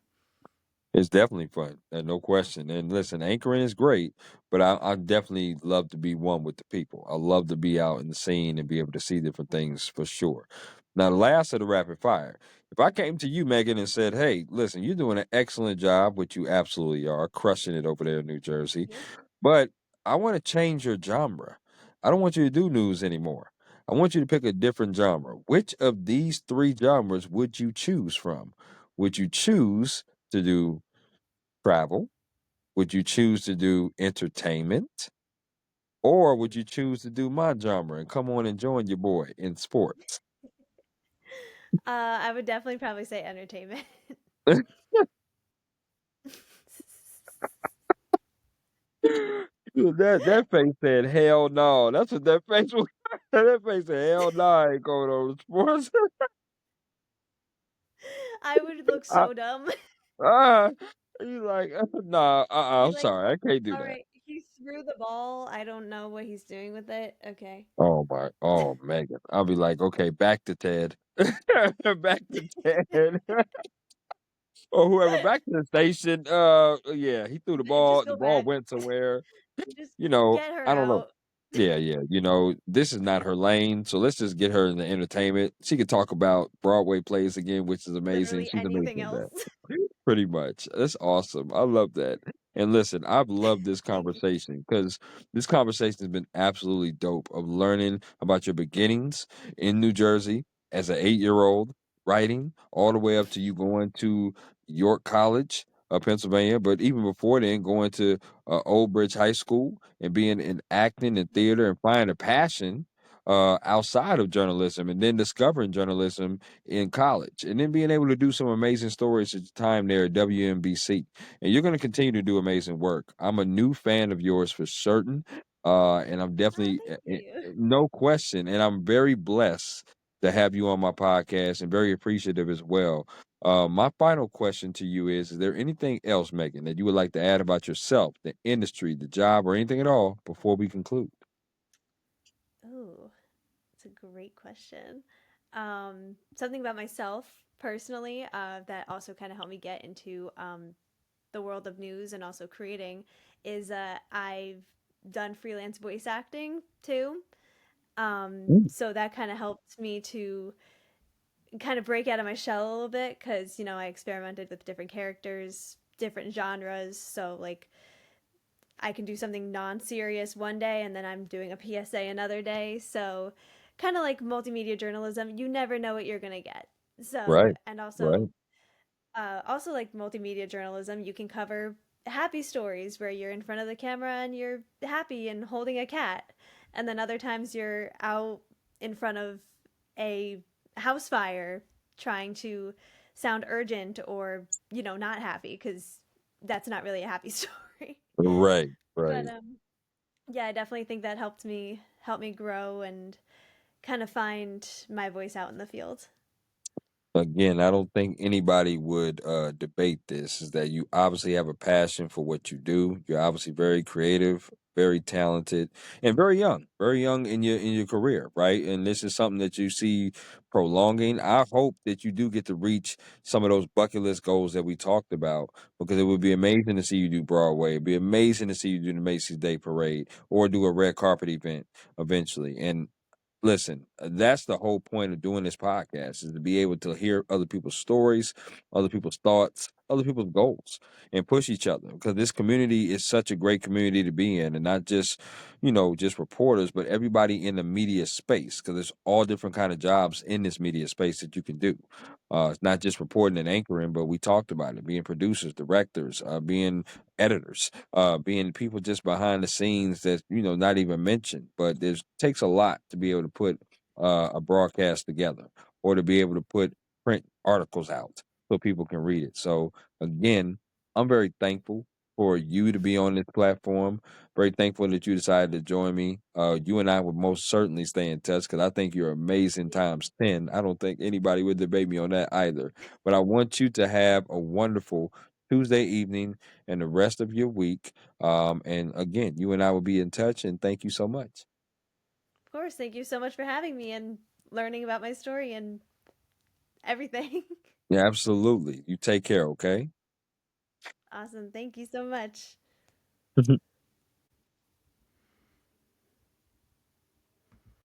It's definitely fun, no question. And listen, anchoring is great, but I definitely love to be one with the people. I love to be out in the scene and be able to see different things for sure. Now, the last of the rapid fire. If I came to you, Megan, and said, "Hey, listen, you're doing an excellent job, which you absolutely are, crushing it over there in New Thank Jersey, you. but I want to change your genre. I don't want you to do news anymore. I want you to pick a different genre. Which of these three genres would you choose from? Would you choose to do travel? Would you choose to do entertainment? Or would you choose to do my genre and come on and join your boy in sports? I would definitely probably say entertainment. That face said, "Hell no." That's what that face was. That face said, "Hell no, I ain't going on to sports." I would look I, so dumb. uh, you like, nah, Be I'm like, sorry, I can't do all that. right, he threw the ball. I don't know what he's doing with it. Okay. Oh Megan. I'll be like, okay, back to Ted. Back to Ted. Or whoever back to the station. Yeah, he threw Just the go ball back. went somewhere. Just get her I don't know. out. Yeah, yeah. This is not her lane, so let's just get her in the entertainment. She could talk about Broadway plays again, which is amazing. Literally She's amazing anything at else. that. Pretty much. That's awesome. I love that. And listen, I've loved this Thank you. conversation because this conversation has been absolutely dope of learning about your beginnings in New Jersey as an 8-year old, writing, all the way up to you going to York College, Pennsylvania, but even before then, going to Old Bridge High School and being in acting and theater and finding a passion outside of journalism and then discovering journalism in college and then being able to do some amazing stories at the time there at WNBC. And you're going to continue to do amazing work. I'm a new fan of yours for certain. And I'm Oh, definitely, thank you. no question. And I'm very blessed to have you on my podcast and very appreciative as well. My final question to you is there anything else, Megan, that you would like to add about yourself, the industry, the job, or anything at all before we conclude? Oh, it's a great question. Something about myself personally that also kind of helped me get into the world of news and also creating is I've done freelance voice acting too. Mm. So that kind of helped me to kind of break out of my shell a little bit because, I experimented with different characters, different genres. So, like, I can do something non serious one day and then I'm doing a PSA another day. So, kind of like multimedia journalism, you never know what you're going to get. So, Right. and Right. also like multimedia journalism, you can cover happy stories where you're in front of the camera and you're happy and holding a cat. And then other times you're out in front of a house fire trying to sound urgent or, not happy because that's not really a happy story. Right. But Right. yeah, I definitely think that helped me grow and kind of find my voice out in the field. Again, I don't think anybody would debate this, is that you obviously have a passion for what you do. You're obviously very creative, very talented, and very young in your career, right? And this is something that you see prolonging. I hope that you do get to reach some of those bucket list goals that we talked about, because it would be amazing to see you do Broadway. It'd be amazing to see you do the Macy's Day Parade or do a red carpet event eventually. And listen, that's the whole point of doing this podcast, is to be able to hear other people's stories, other people's thoughts, other people's goals, and push each other. Because this community is such a great community to be in, and not just, just reporters, but everybody in the media space. Because there's all different kind of jobs in this media space that you can do. It's not just reporting and anchoring, but we talked about it: being producers, directors, being editors, being people just behind the scenes that not even mentioned. But there's takes a lot to be able to put a broadcast together, or to be able to put print articles out so people can read it. So again, I'm very thankful for you to be on this platform. Very thankful that you decided to join me. You and I would most certainly stay in touch, because I think you're amazing Yeah. times 10. I don't think anybody would debate me on that either. But I want you to have a wonderful Tuesday evening and the rest of your week. And again, you and I will be in touch, and thank you so much. Of course, thank you so much for having me and learning about my story and everything. Yeah, absolutely. You take care, okay? Awesome. Thank you so much.